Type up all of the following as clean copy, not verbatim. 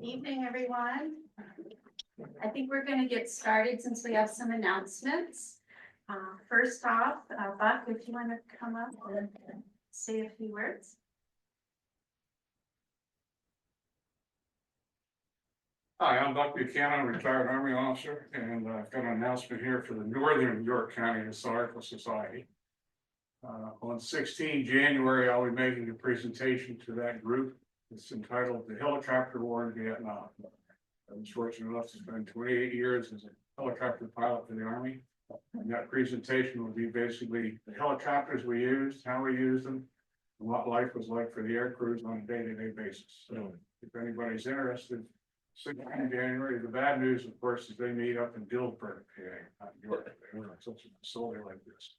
Evening, everyone. I think we're going to get started since we have some announcements. First off, Buck, if you want to come up and say a few words. Hi, I'm Buck Buchanan, retired Army officer, and I've got an announcement here for the Northern York County Historical Society. On 16 January, I'll be making a presentation to that group. It's entitled The Helicopter War in Vietnam. I was fortunate enough to spend 28 years as a helicopter pilot for the Army. And that presentation will be basically the helicopters we used, how we used them, and what life was like for the air crews on a day-to-day basis. So if anybody's interested, 16 January, the bad news, of course, is they meet up in Dillsburg, not New York. They were such a facility like this.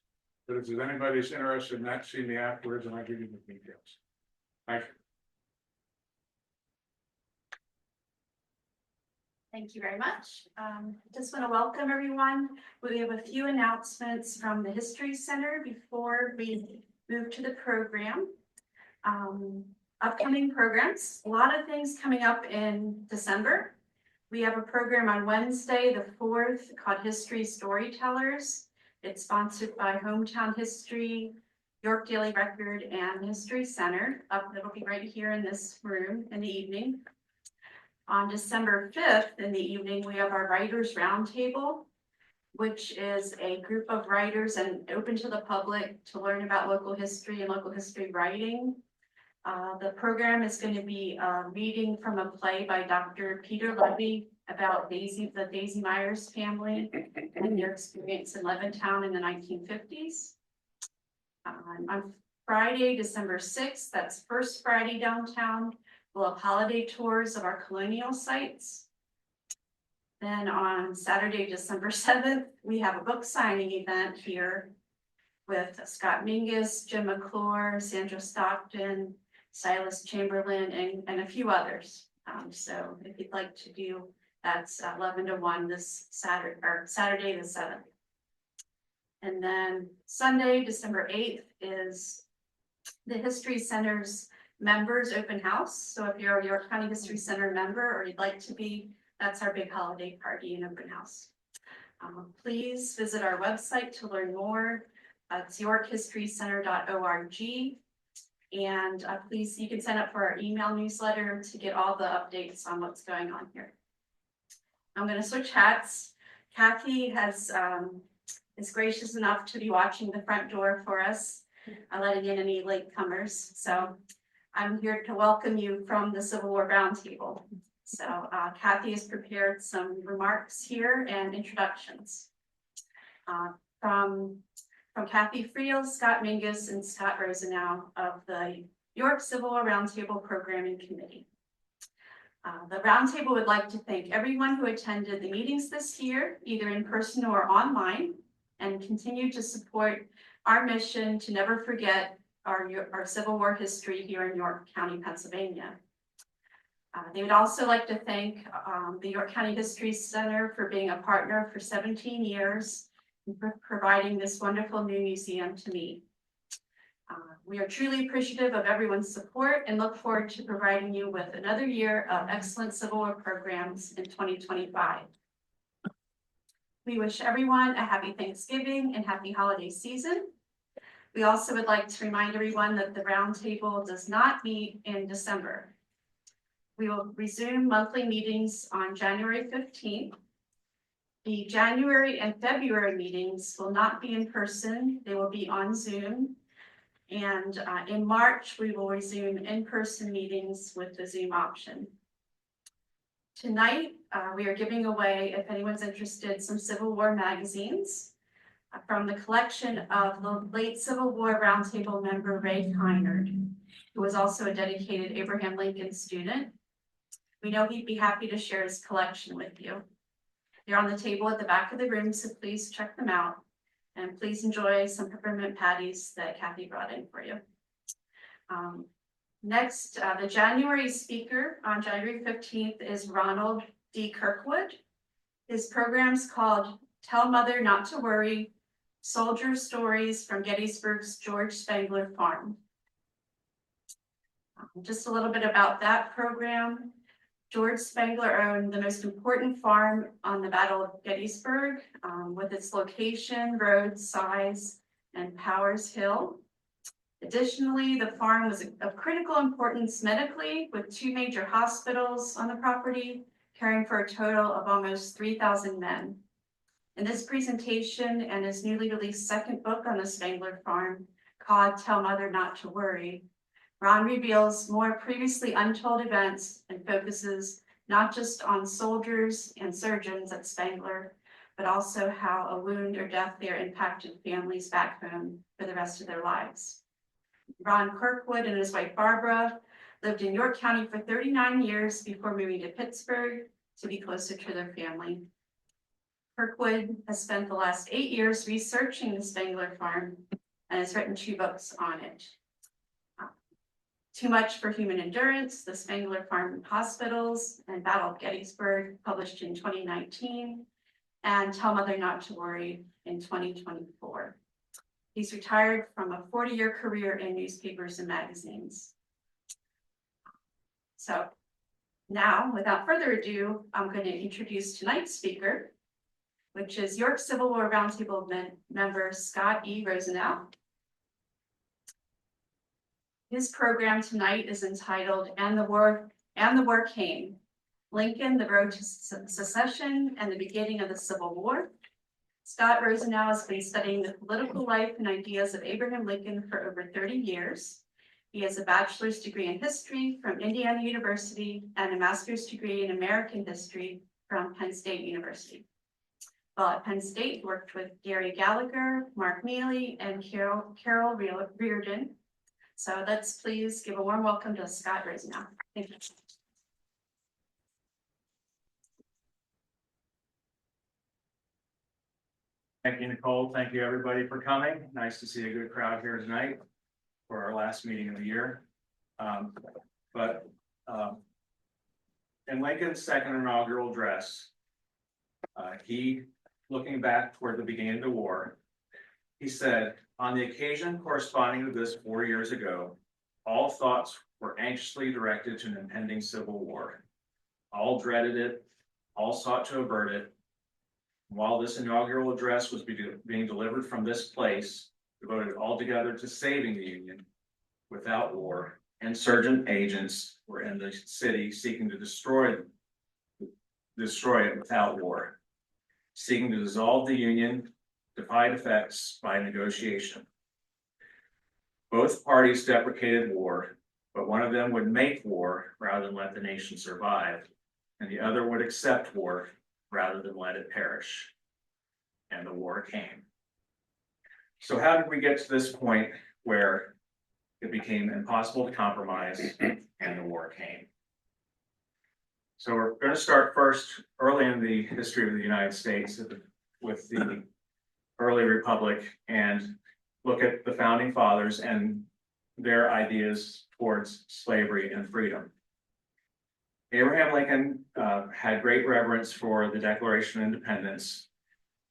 But if there's anybody's interested in that, see me afterwards and I'll give you the details. Thank you. Thank you very much. Just want to welcome everyone. We have a few announcements from the History Center before we move to the program. Upcoming programs, a lot of things coming up in December. We have a program on Wednesday, the 4th, called History Storytellers. It's sponsored by Hometown History, York Daily Record, and History Center. It'll be right here in this room in the evening. On December 5th in the evening, we have our Writers Roundtable, which is a group of writers and open to the public to learn about local history and local history writing. The program is going to be reading from a play by Dr. Peter Levy about the Daisy Myers family and their experience in Levittown in the 1950s. On Friday, December 6th, that's First Friday downtown, we'll have holiday tours of our colonial sites. Then on Saturday, December 7th, we have a book signing event here with Scott Mingus, Jim McClure, Sandra Stockton, Silas Chamberlain, and a few others. So if you'd like to do, that's 11 to 1 this Saturday the 7th. And then Sunday, December 8th is the History Center's members open house. So if you're a York County History Center member or you'd like to be, that's our big holiday party and open house. Please visit our website to learn more. It's yorkhistorycenter.org. And please, you can sign up for our email newsletter to get all the updates on what's going on here. I'm going to switch hats. Kathy is gracious enough to be watching the front door for us, letting in any latecomers. So I'm here to welcome you from the Civil War Roundtable. So Kathy has prepared some remarks here and introductions. From Kathy Friel, Scott Mingus, and Scott Rosenau of the York Civil War Roundtable Programming Committee. The Roundtable would like to thank everyone who attended the meetings this year, either in person or online, and continue to support our mission to never forget our Civil War history here in York County, Pennsylvania. They would also like to thank the York County History Center for being a partner for 17 years and for providing this wonderful new museum to me. We are truly appreciative of everyone's support and look forward to providing you with another year of excellent Civil War programs in 2025. We wish everyone a happy Thanksgiving and happy holiday season. We also would like to remind everyone that the Roundtable does not meet in December. We will resume monthly meetings on January 15th. The January and February meetings will not be in person. They will be on Zoom. And in March, we will resume in-person meetings with the Zoom option. Tonight, we are giving away, if anyone's interested, some Civil War magazines from the collection of the late Civil War Roundtable member Ray Kynard, who was also a dedicated Abraham Lincoln student. We know he'd be happy to share his collection with you. They're on the table at the back of the room, so please check them out. And please enjoy some peppermint patties that Kathy brought in for you. Next, the January speaker on January 15th is Ronald D. Kirkwood. His program's called Tell Mother Not to Worry, Soldier Stories from Gettysburg's George Spangler Farm. Just a little bit about that program. George Spangler owned the most important farm on the Battle of Gettysburg, with its location, roads, size, and Powers Hill. Additionally, the farm was of critical importance medically, with 2 major hospitals on the property, caring for a total of almost 3,000 men. In this presentation and his newly released second book on the Spangler farm, called Tell Mother Not to Worry, Ron reveals more previously untold events and focuses not just on soldiers and surgeons at Spangler, but also how a wound or death there impacted families back home for the rest of their lives. Ron Kirkwood and his wife Barbara lived in York County for 39 years before moving to Pittsburgh to be closer to their family. Kirkwood has spent the last 8 years researching the Spangler farm and has written 2 books on it. Too Much for Human Endurance, The Spangler Farm Hospitals and Battle of Gettysburg, published in 2019, and Tell Mother Not to Worry in 2024. He's retired from a 40-year career in newspapers and magazines. So now, without further ado, I'm going to introduce tonight's speaker, which is York Civil War Roundtable member Scott E. Rosenau. His program tonight is entitled And the War Came, Lincoln, the Road to Secession, and the Beginning of the Civil War. Scott Rosenau has been studying the political life and ideas of Abraham Lincoln for over 30 years. He has a bachelor's degree in history from Indiana University and a master's degree in American history from Penn State University. While at Penn State, he worked with Gary Gallagher, Mark Mealy, and Carol Reardon. So let's please give a warm welcome to Scott Rosenau. Thank you. Thank you, Nicole. Thank you, everybody, for coming. Nice to see a good crowd here tonight for our last meeting of the year. In Lincoln's second inaugural address, he, looking back toward the beginning of the war, he said, "On the occasion corresponding to this 4 years ago, all thoughts were anxiously directed to an impending civil war. All dreaded it, all sought to avert it. While this inaugural address was being delivered from this place, devoted altogether to saving the Union without war, insurgent agents were in the city seeking to destroy it without war, seeking to dissolve the Union, defy defects by negotiation. Both parties deprecated war, but one of them would make war rather than let the nation survive, and the other would accept war rather than let it perish." And the war came. So how did we get to this point where it became impossible to compromise and the war came? So we're going to start first early in the history of the United States with the early republic and look at the founding fathers and their ideas towards slavery and freedom. Abraham Lincoln had great reverence for the Declaration of Independence,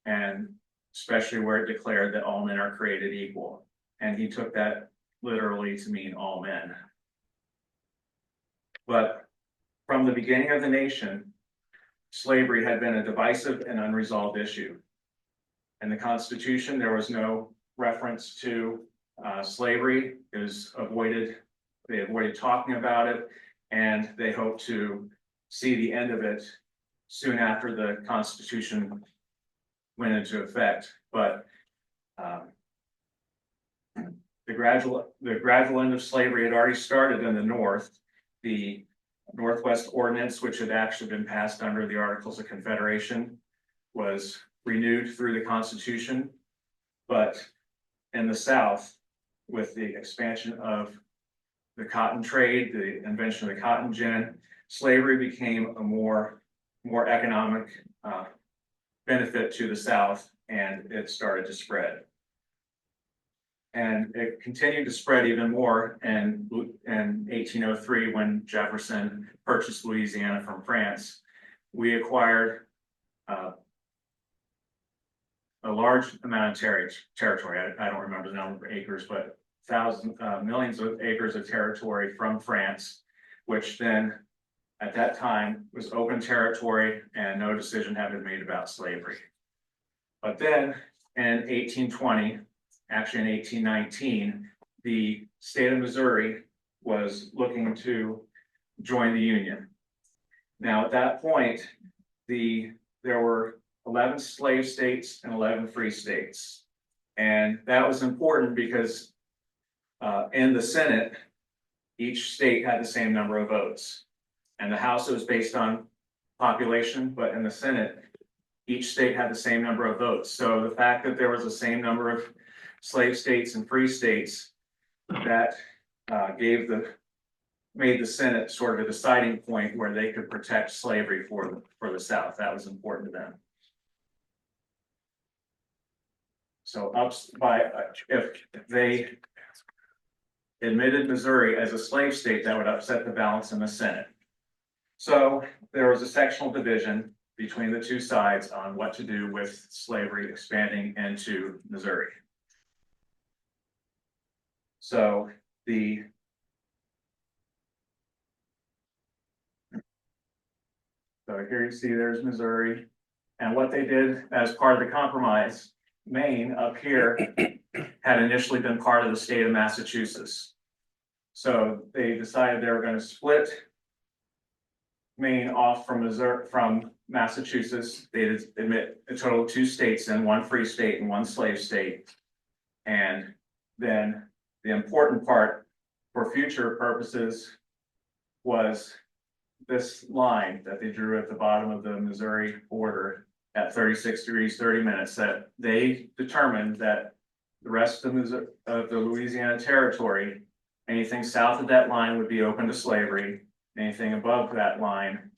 and especially where it declared that all men are created equal. And he took that literally to mean all men. But from the beginning of the nation, slavery had been a divisive and unresolved issue. In the Constitution, there was no reference to slavery. It was avoided. They avoided talking about it, and they hoped to see the end of it soon after the Constitution went into effect. But the gradual end of slavery had already started in the North. The Northwest Ordinance, which had actually been passed under the Articles of Confederation, was renewed through the Constitution. But in the South, with the expansion of the cotton trade, the invention of the cotton gin, slavery became a more economic benefit to the South, and it started to spread. And it continued to spread even more in 1803, when Jefferson purchased Louisiana from France. We acquired a large amount of territory. I don't remember the number of acres, but millions of acres of territory from France, which then at that time was open territory and no decision had been made about slavery. But then in 1820, actually in 1819, the state of Missouri was looking to join the Union. Now, at that point, there were 11 slave states and 11 free states. And that was important because in the Senate, each state had the same number of votes. And the House was based on population, but in the Senate, each state had the same number of votes. So the fact that there was the same number of slave states and free states, that made the Senate sort of a deciding point where they could protect slavery for the South. That was important to them. So if they admitted Missouri as a slave state, that would upset the balance in the Senate. So there was a sectional division between the two sides on what to do with slavery expanding into Missouri. So here you see there's Missouri. And what they did as part of the compromise, Maine up here had initially been part of the state of Massachusetts. So they decided they were going to split Maine off from Massachusetts. They admit a total of 2 states and 1 free state and 1 slave state. And then the important part for future purposes was this line that they drew at the bottom of the Missouri border at 36 degrees 30 minutes, that they determined that the rest of the Louisiana Territory, anything south of that line would be open to slavery. Anything above that line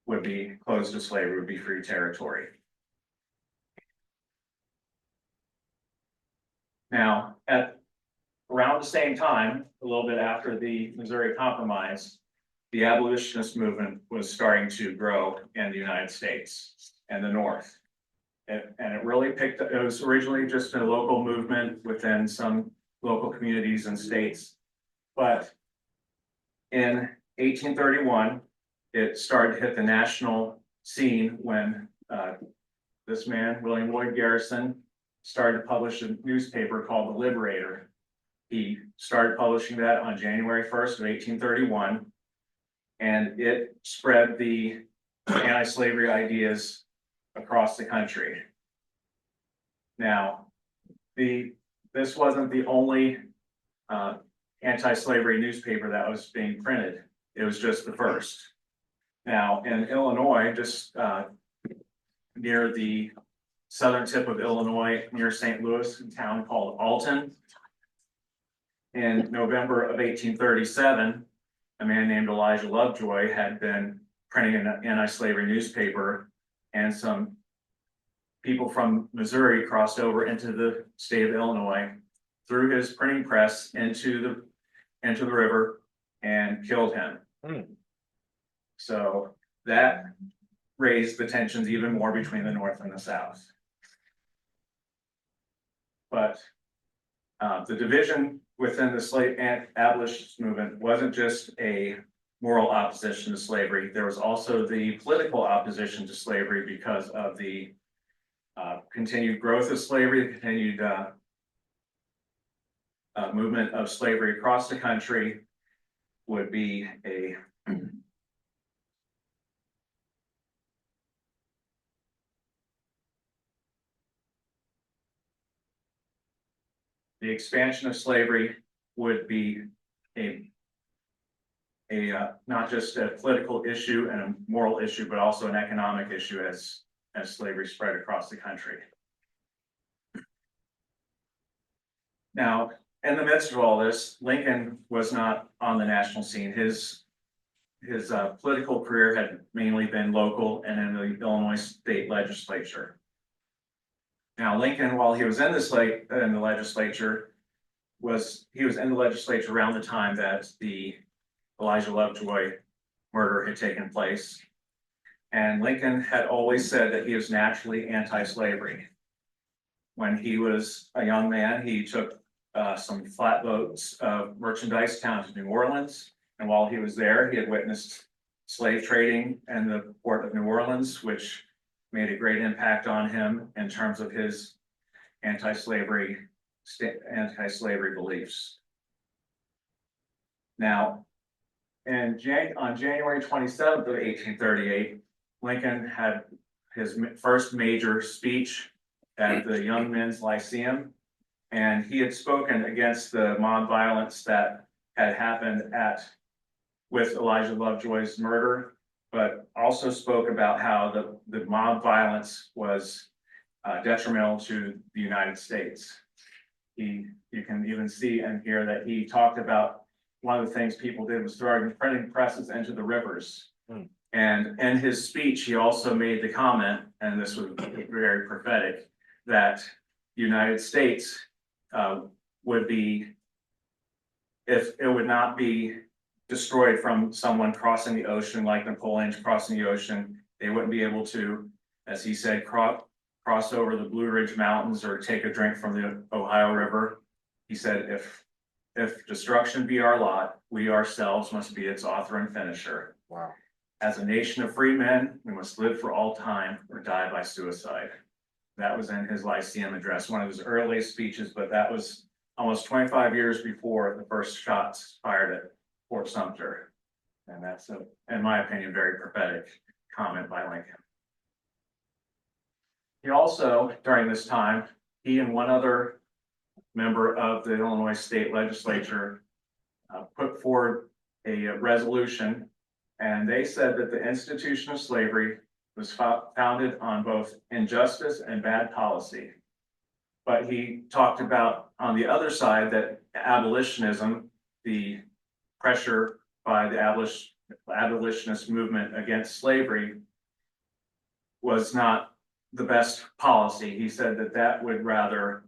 would be closed to slavery, would be free territory. Now, at around the same time, a little bit after the Missouri Compromise, the abolitionist movement was starting to grow in the United States and the North. And it really picked up. It was originally just a local movement within some local communities and states. But in 1831, it started to hit the national scene when this man, William Lloyd Garrison, started to publish a newspaper called The Liberator. He started publishing that on January 1st of 1831, and it spread the anti-slavery ideas across the country. Now, this wasn't the only anti-slavery newspaper that was being printed. It was just the first. Now, in Illinois, just near the southern tip of Illinois, near St. Louis, a town called Alton, in November of 1837, a man named Elijah Lovejoy had been printing an anti-slavery newspaper, and some people from Missouri crossed over into the state of Illinois, threw his printing press into the river and killed him. So that raised the tensions even more between the North and the South. But the division within the slave and abolitionist movement wasn't just a moral opposition to slavery. There was also the political opposition to slavery because of the continued growth of slavery, the continued movement of slavery across the country would be the expansion of slavery would be not just a political issue and a moral issue, but also an economic issue as slavery spread across the country. Now, in the midst of all this, Lincoln was not on the national scene. His political career had mainly been local and in the Illinois state legislature. Now, Lincoln, while he was in the legislature, was in the legislature around the time that the Elijah Lovejoy murder had taken place. And Lincoln had always said that he was naturally anti-slavery. When he was a young man, he took some flatboats of merchandise down to New Orleans. And while he was there, he had witnessed slave trading and the port of New Orleans, which made a great impact on him in terms of his anti-slavery beliefs. Now, on January 27th of 1838, Lincoln had his first major speech at the Young Men's Lyceum, and he had spoken against the mob violence that had happened with Elijah Lovejoy's murder, but also spoke about how the mob violence was detrimental to the United States. You can even see and hear that he talked about one of the things people did was throwing printing presses into the rivers. And in his speech, he also made the comment, and this was very prophetic, that the United States would not be destroyed from someone crossing the ocean like Napoleon's crossing the ocean. They wouldn't be able to, as he said, cross over the Blue Ridge Mountains or take a drink from the Ohio River. He said, if destruction be our lot, we ourselves must be its author and finisher. Wow. As a nation of free men, we must live for all time or die by suicide. That was in his Lyceum address, one of his earliest speeches, but that was almost 25 years before the first shots fired at Fort Sumter. And that's, in my opinion, very prophetic comment by Lincoln. He also, during this time, he and one other member of the Illinois State Legislature put forward a resolution, and they said that the institution of slavery was founded on both injustice and bad policy. But he talked about, on the other side, that abolitionism, the pressure by the abolitionist movement against slavery, was not the best policy. He said that would rather,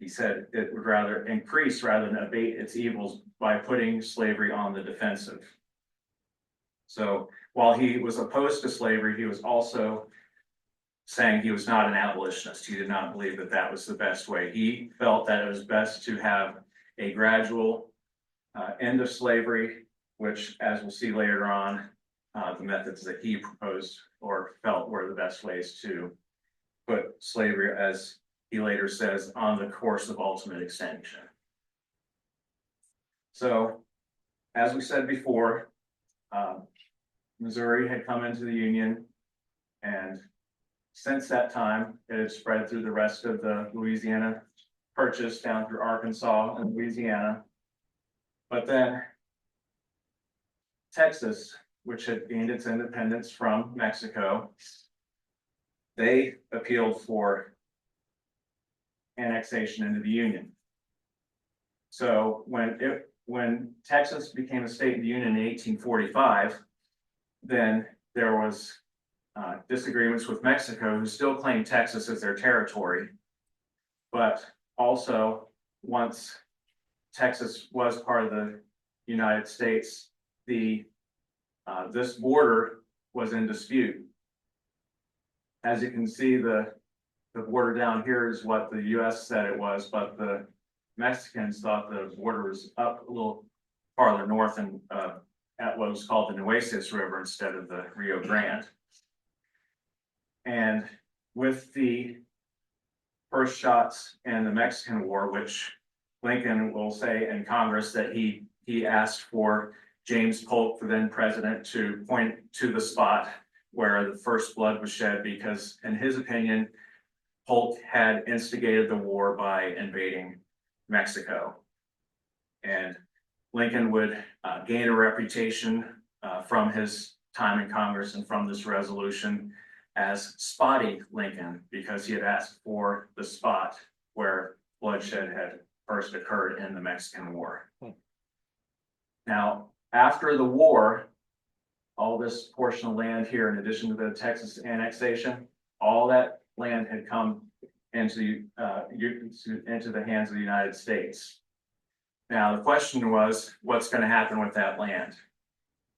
it would rather increase rather than abate its evils by putting slavery on the defensive. So while he was opposed to slavery, he was also saying he was not an abolitionist. He did not believe that that was the best way. He felt that it was best to have a gradual end of slavery, which, as we'll see later on, the methods that he proposed or felt were the best ways to put slavery, as he later says, on the course of ultimate extinction. So, as we said before, Missouri had come into the Union, and since that time, it had spread through the rest of the Louisiana Purchase down through Arkansas and Louisiana. But then Texas, which had gained its independence from Mexico, they appealed for annexation into the Union. So when Texas became a state of the Union in 1845, then there was disagreements with Mexico, who still claimed Texas as their territory. But also, once Texas was part of the United States, this border was in dispute. As you can see, the border down here is what the US said it was, but the Mexicans thought the border was up a little farther north and at what was called the Nueces River instead of the Rio Grande. And with the first shots in the Mexican War, which Lincoln will say in Congress that he asked for James Polk, the then president, to point to the spot where the first blood was shed, because in his opinion, Polk had instigated the war by invading Mexico. And Lincoln would gain a reputation from his time in Congress and from this resolution as Spotty Lincoln, because he had asked for the spot where bloodshed had first occurred in the Mexican War. Now, after the war, all this portion of land here, in addition to the Texas annexation, all that land had come into the hands of the United States. Now, the question was, what's going to happen with that land?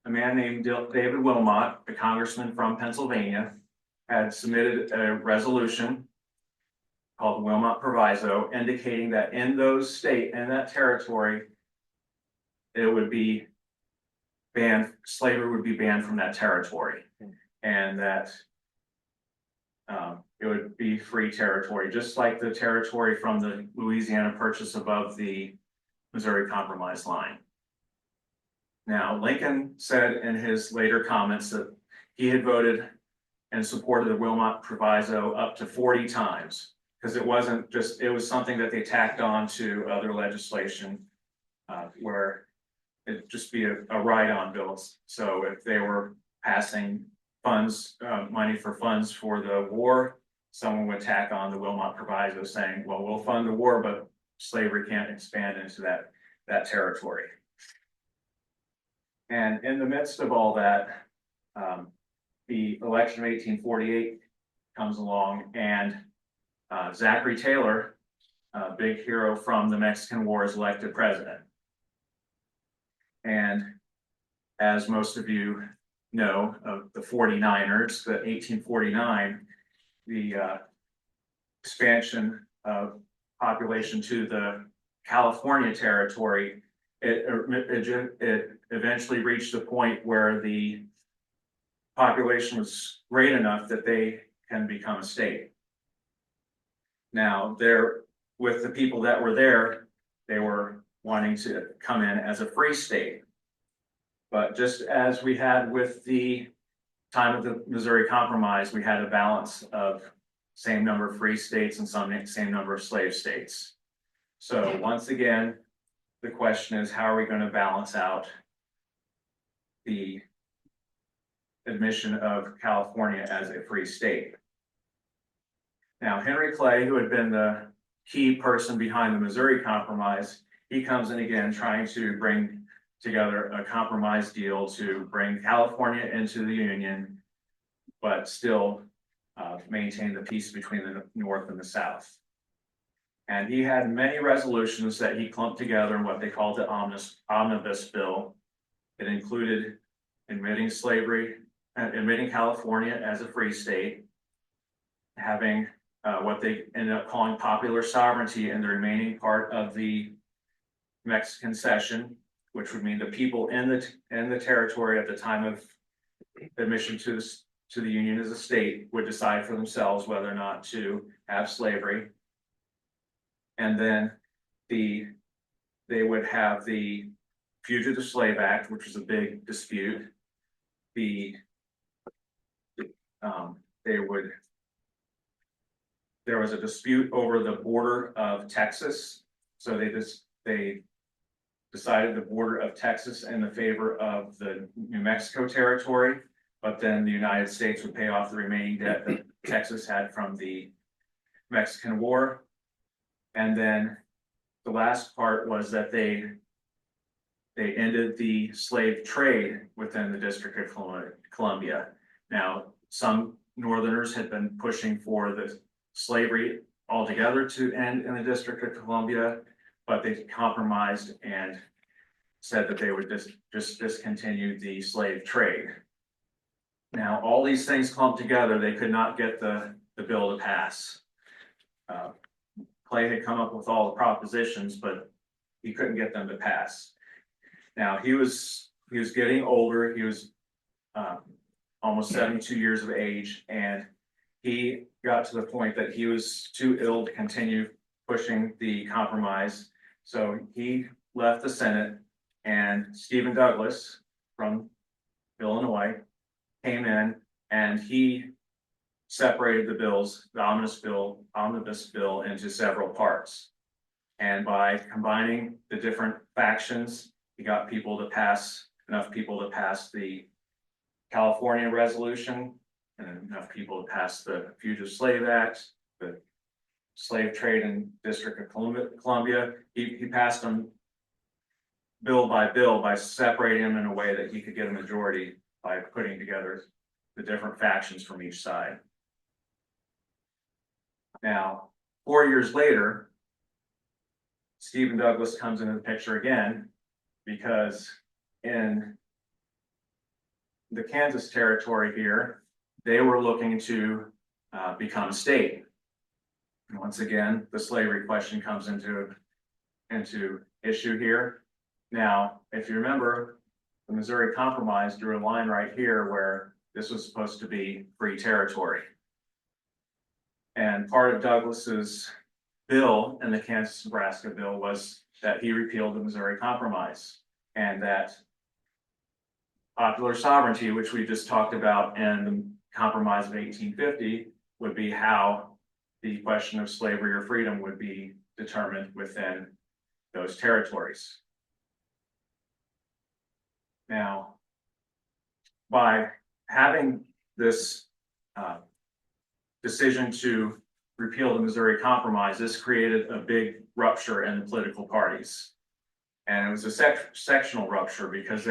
A man named David Wilmot, a congressman from Pennsylvania, had submitted a resolution called the Wilmot Proviso, indicating that in that territory, it would be slavery would be banned from that territory. And that it would be free territory, just like the territory from the Louisiana Purchase above the Missouri Compromise line. Now, Lincoln said in his later comments that he had voted in support of the Wilmot Proviso up to 40 times. Because it wasn't just, it was something that they tacked on to other legislation where it'd just be a ride-on bill. So if they were passing funds, money for funds for the war, someone would tack on the Wilmot Proviso saying, well, we'll fund the war, but slavery can't expand into that territory. And in the midst of all that, the election of 1848 comes along, and Zachary Taylor, a big hero from the Mexican War, is elected president. And as most of you know, of the 49ers, the 1849, the expansion of population to the California territory, it eventually reached a point where the population was great enough that they can become a state. Now, with the people that were there, they were wanting to come in as a free state. But just as we had with the time of the Missouri Compromise, we had a balance of same number of free states and same number of slave states. So once again, the question is, how are we going to balance out the admission of California as a free state? Now, Henry Clay, who had been the key person behind the Missouri Compromise, he comes in again trying to bring together a compromise deal to bring California into the Union, but still maintain the peace between the North and the South. And he had many resolutions that he clumped together in what they called the Omnibus Bill. It included admitting California as a free state, having what they ended up calling popular sovereignty in the remaining part of the Mexican cession, which would mean the people in the territory at the time of admission to the Union as a state would decide for themselves whether or not to have slavery. And then they would have the Fugitive Slave Act, which was a big dispute. There was a dispute over the border of Texas, so they decided the border of Texas in the favor of the New Mexico territory, but then the United States would pay off the remaining debt that Texas had from the Mexican War. And then the last part was that they ended the slave trade within the District of Columbia. Now, some Northerners had been pushing for the slavery altogether to end in the District of Columbia, but they compromised and said that they would just discontinue the slave trade. Now, all these things clumped together, they could not get the bill to pass. Clay had come up with all the propositions, but he couldn't get them to pass. Now, he was getting older. He was almost 72 years of age, and he got to the point that he was too ill to continue pushing the compromise. So he left the Senate, and Stephen Douglas from Illinois came in, and he separated the bills, the omnibus bill, into several parts. And by combining the different factions, he got enough people to pass the California resolution, and enough people to pass the Fugitive Slave Act, the slave trade in District of Columbia. He passed them bill by bill by separating them in a way that he could get a majority by putting together the different factions from each side. Now, 4 years later, Stephen Douglas comes into the picture again, because in the Kansas territory here, they were looking to become a state. And once again, the slavery question comes into issue here. Now, if you remember, the Missouri Compromise drew a line right here where this was supposed to be free territory. And part of Douglas's bill in the Kansas-Nebraska bill was that he repealed the Missouri Compromise, and that popular sovereignty, which we just talked about in the Compromise of 1850, would be how the question of slavery or freedom would be determined within those territories. Now, by having this decision to repeal the Missouri Compromise, this created a big rupture in the political parties. And it was a sectional rupture because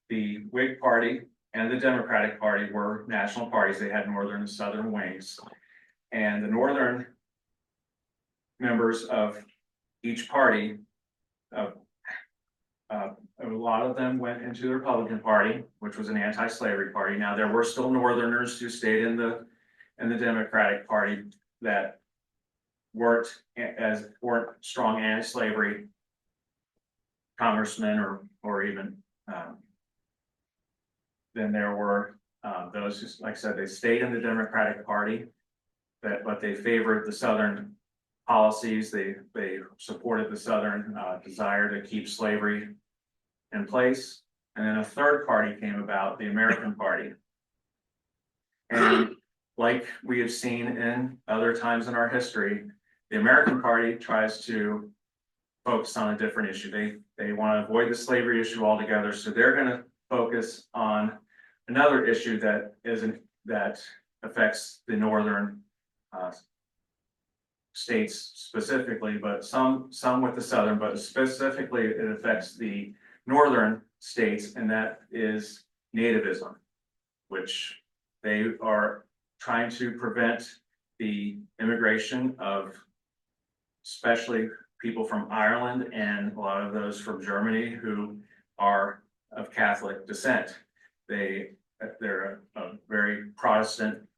the Whig Party and the Democratic Party were national parties. They had northern and southern wings. And the northern members of each party, a lot of them went into the Republican Party, which was an anti-slavery party. Now, there were still Northerners who stayed in the Democratic Party that weren't strong anti-slavery congressmen or even then there were those who, like I said, they stayed in the Democratic Party, but they favored the Southern policies. They supported the Southern desire to keep slavery in place. And then a third party came about, the American Party. And like we have seen in other times in our history, the American Party tries to focus on a different issue. They want to avoid the slavery issue altogether, so they're going to focus on another issue that affects the northern states specifically, but some with the southern, but specifically it affects the northern states, and that is nativism, which they are trying to prevent the immigration of especially people from Ireland and a lot of those from Germany who are of Catholic descent. They're a very Protestant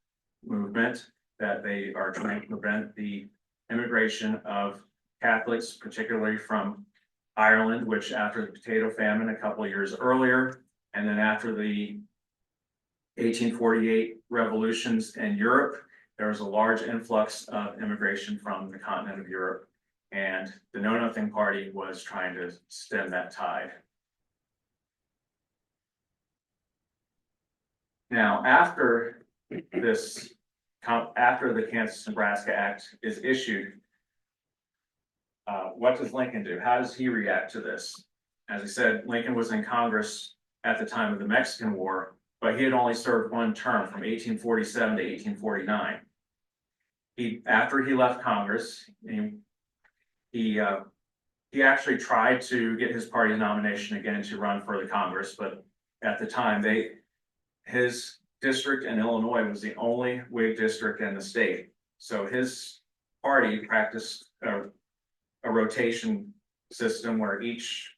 movement that they are trying to prevent the immigration of Catholics, particularly from Ireland, which after the potato famine a couple of years earlier, and then after the 1848 revolutions in Europe, there was a large influx of immigration from the continent of Europe, and the Know Nothing Party was trying to stem that tide. Now, after the Kansas-Nebraska Act is issued, what does Lincoln do? How does he react to this? As I said, Lincoln was in Congress at the time of the Mexican War, but he had only served one term from 1847 to 1849. After he left Congress, he actually tried to get his party's nomination again to run for the Congress, but at the time his district in Illinois was the only Whig district in the state. So his party practiced a rotation system where each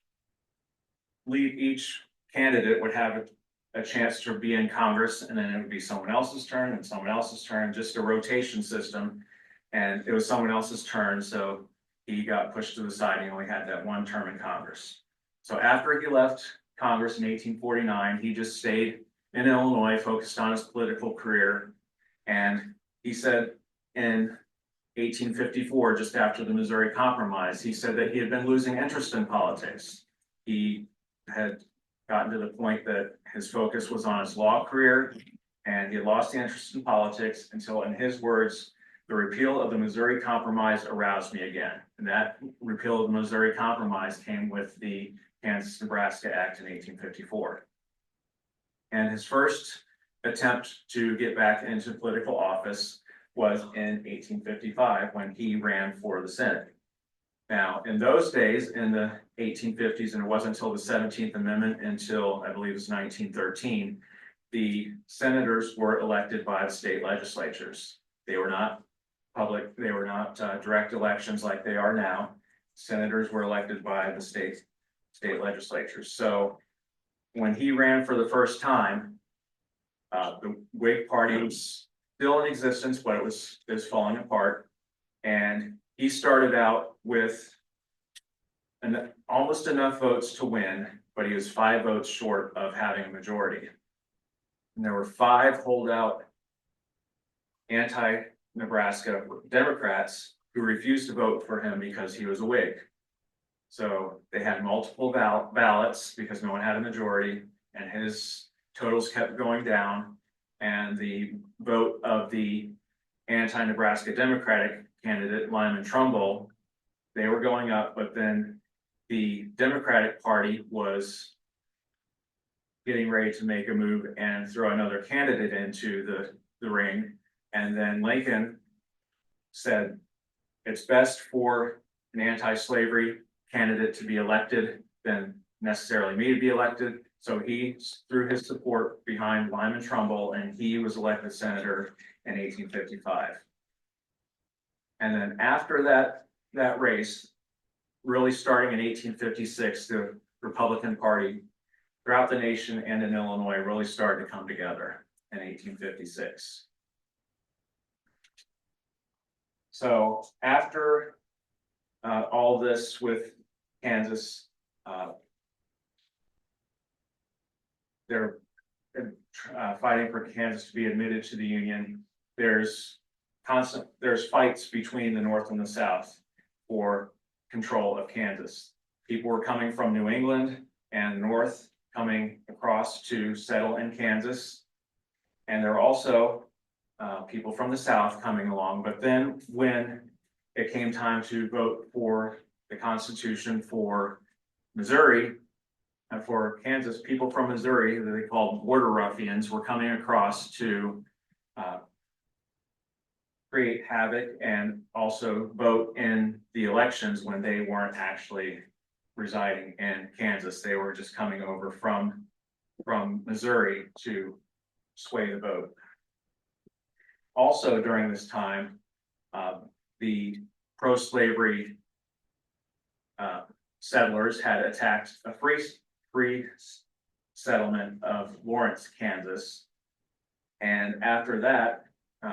candidate would have a chance to be in Congress, and then it would be someone else's turn and someone else's turn, just a rotation system. And it was someone else's turn, so he got pushed to the side. He only had that one term in Congress. So after he left Congress in 1849, he just stayed in Illinois, focused on his political career. And he said in 1854, just after the Missouri Compromise, he said that he had been losing interest in politics. He had gotten to the point that his focus was on his law career, and he had lost the interest in politics until, in his words, the repeal of the Missouri Compromise aroused me again. And that repeal of the Missouri Compromise came with the Kansas-Nebraska Act in 1854. And his first attempt to get back into political office was in 1855 when he ran for the Senate. Now, in those days, in the 1850s, and it wasn't until the 17th Amendment until I believe it was 1913, the senators were elected by the state legislatures. They were not direct elections like they are now. Senators were elected by the state legislatures. So when he ran for the first time, the Whig Party was still in existence, but it was falling apart. And he started out with almost enough votes to win, but he was 5 votes short of having a majority. And there were 5 holdout anti-Nebraska Democrats who refused to vote for him because he was a Whig. So they had multiple ballots because no one had a majority, and his totals kept going down. And the vote of the anti-Nebraska Democratic candidate, Lyman Trumbull, they were going up, but then the Democratic Party was getting ready to make a move and throw another candidate into the ring. And then Lincoln said, it's best for an anti-slavery candidate to be elected than necessarily me to be elected. So he threw his support behind Lyman Trumbull, and he was elected senator in 1855. And then after that race, really starting in 1856, the Republican Party throughout the nation and in Illinois really started to come together in 1856. So after all this with Kansas, they're fighting for Kansas to be admitted to the Union. There's fights between the North and the South for control of Kansas. People were coming from New England and North coming across to settle in Kansas. And there were also people from the South coming along. But then when it came time to vote for the Constitution for Missouri and for Kansas, people from Missouri that they called border ruffians were coming across to create havoc and also vote in the elections when they weren't actually residing in Kansas. They were just coming over from Missouri to sway the vote. Also during this time, the pro-slavery settlers had attacked a free settlement of Lawrence, Kansas. And after that,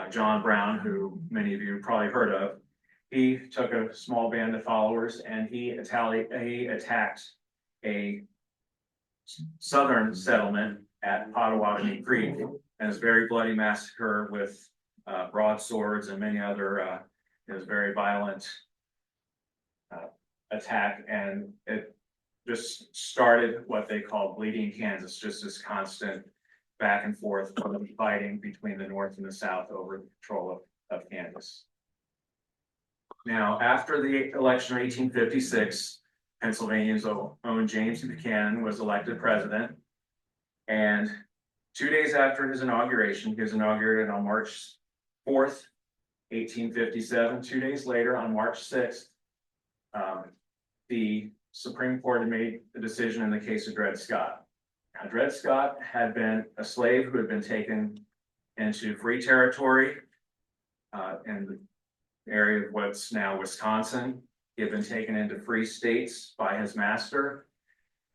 John Brown, who many of you probably heard of, he took a small band of followers and he attacked a southern settlement at Potawatomi Creek, and it was a very bloody massacre with broadswords and many other, it was very violent attack, and it just started what they call Bleeding Kansas, just this constant back and forth fighting between the North and the South over the control of Kansas. Now, after the election of 1856, Pennsylvania's own James Buchanan was elected president. And 2 days after his inauguration, he was inaugurated on March 4th, 1857. 2 days later, on March 6th, the Supreme Court had made the decision in the case of Dred Scott. Now, Dred Scott had been a slave who had been taken into free territory in the area of what's now Wisconsin. He had been taken into free states by his master,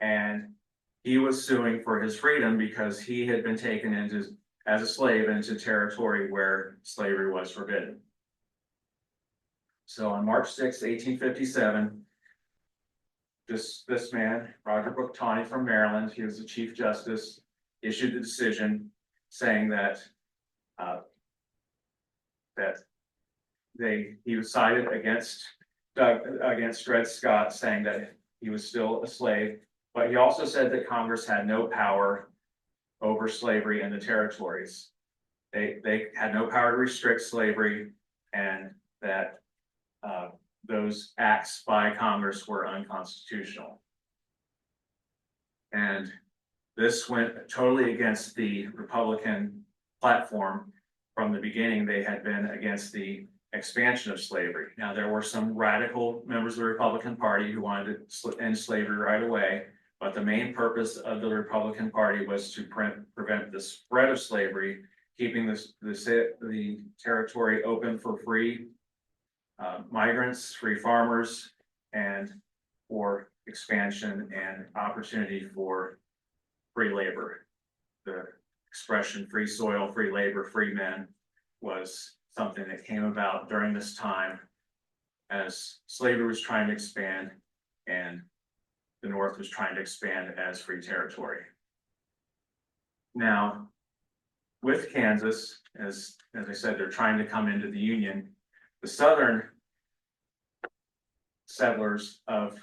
and he was suing for his freedom because he had been taken into as a slave into territory where slavery was forbidden. So on March 6, 1857, this man, Roger Brooke Taney from Maryland, he was the Chief Justice, issued the decision saying that he sided against Dred Scott, saying that he was still a slave, but he also said that Congress had no power over slavery in the territories. They had no power to restrict slavery, and that those acts by Congress were unconstitutional. And this went totally against the Republican platform. From the beginning, they had been against the expansion of slavery. Now, there were some radical members of the Republican Party who wanted to end slavery right away, but the main purpose of the Republican Party was to prevent the spread of slavery, keeping the territory open for free migrants, free farmers, and for expansion and opportunity for free labor. The expression free soil, free labor, free men was something that came about during this time as slavery was trying to expand and the North was trying to expand as free territory. Now, with Kansas, as I said, they're trying to come into the Union. The Southern settlers of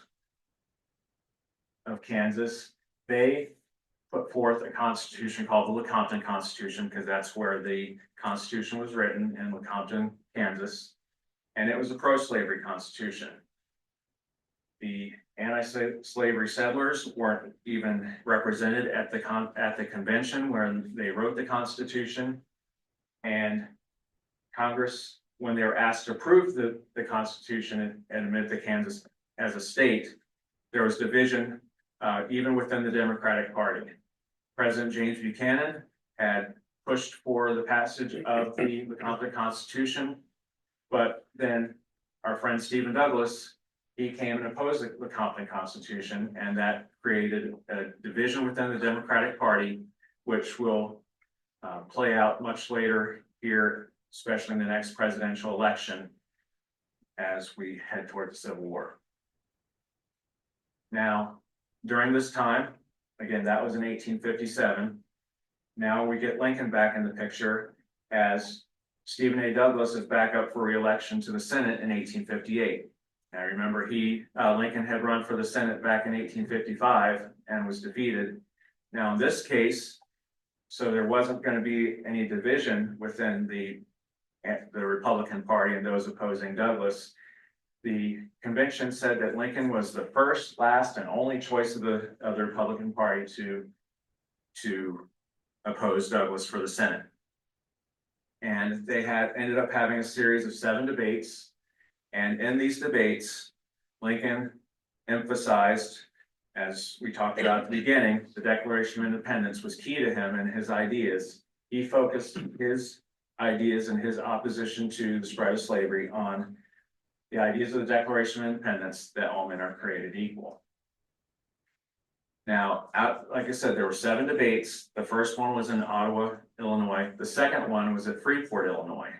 Kansas, they put forth a constitution called the Lecompton Constitution, because that's where the Constitution was written, in Lecompton, Kansas. And it was a pro-slavery constitution. The anti-slavery settlers weren't even represented at the convention where they wrote the Constitution. And Congress, when they were asked to approve the Constitution and admit to Kansas as a state, there was division even within the Democratic Party. President James Buchanan had pushed for the passage of the Lecompton Constitution, but then our friend Stephen Douglas, he came and opposed the Lecompton Constitution, and that created a division within the Democratic Party, which will play out much later here, especially in the next presidential election, as we head toward the Civil War. Now, during this time, again, that was in 1857. Now we get Lincoln back in the picture, as Stephen A. Douglas is back up for re-election to the Senate in 1858. Now remember, Lincoln had run for the Senate back in 1855 and was defeated. Now in this case, so there wasn't going to be any division within the Republican Party and those opposing Douglas. The convention said that Lincoln was the first, last, and only choice of the Republican Party to oppose Douglas for the Senate. And they ended up having a series of 7 debates. And in these debates, Lincoln emphasized, as we talked about at the beginning, the Declaration of Independence was key to him and his ideas. He focused his ideas and his opposition to the spread of slavery on the ideas of the Declaration of Independence, that all men are created equal. Now, like I said, there were 7 debates. The first one was in Ottawa, Illinois. The second one was at Freeport, Illinois.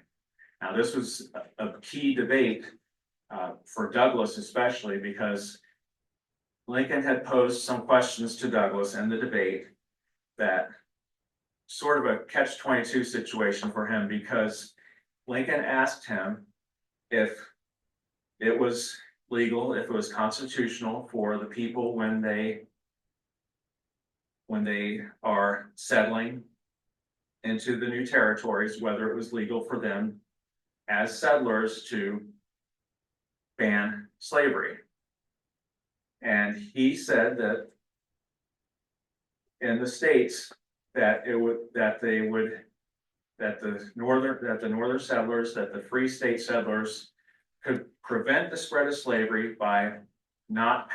Now, this was a key debate for Douglas, especially because Lincoln had posed some questions to Douglas in the debate that sort of a catch-22 situation for him, because Lincoln asked him if it was legal, if it was constitutional for the people when they are settling into the new territories, whether it was legal for them as settlers to ban slavery. And he said that in the states that the northern settlers, that the free state settlers could prevent the spread of slavery by not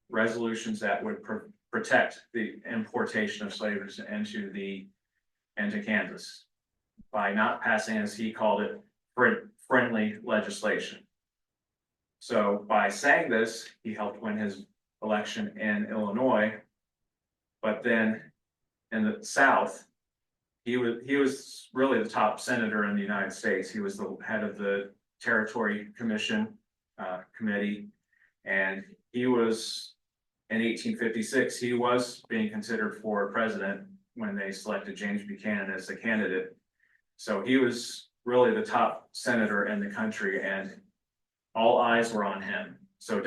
resolutions that would protect the importation of slaves into Kansas, by not passing, as he called it, friendly legislation. So by saying this, he helped win his election in Illinois. But then in the South, he was really the top senator in the United States. He was the head of the Territory Commission committee, and he was, in 1856, he was being considered for president when they selected James Buchanan as the candidate. So he was really the top senator in the country, and all eyes were on him. So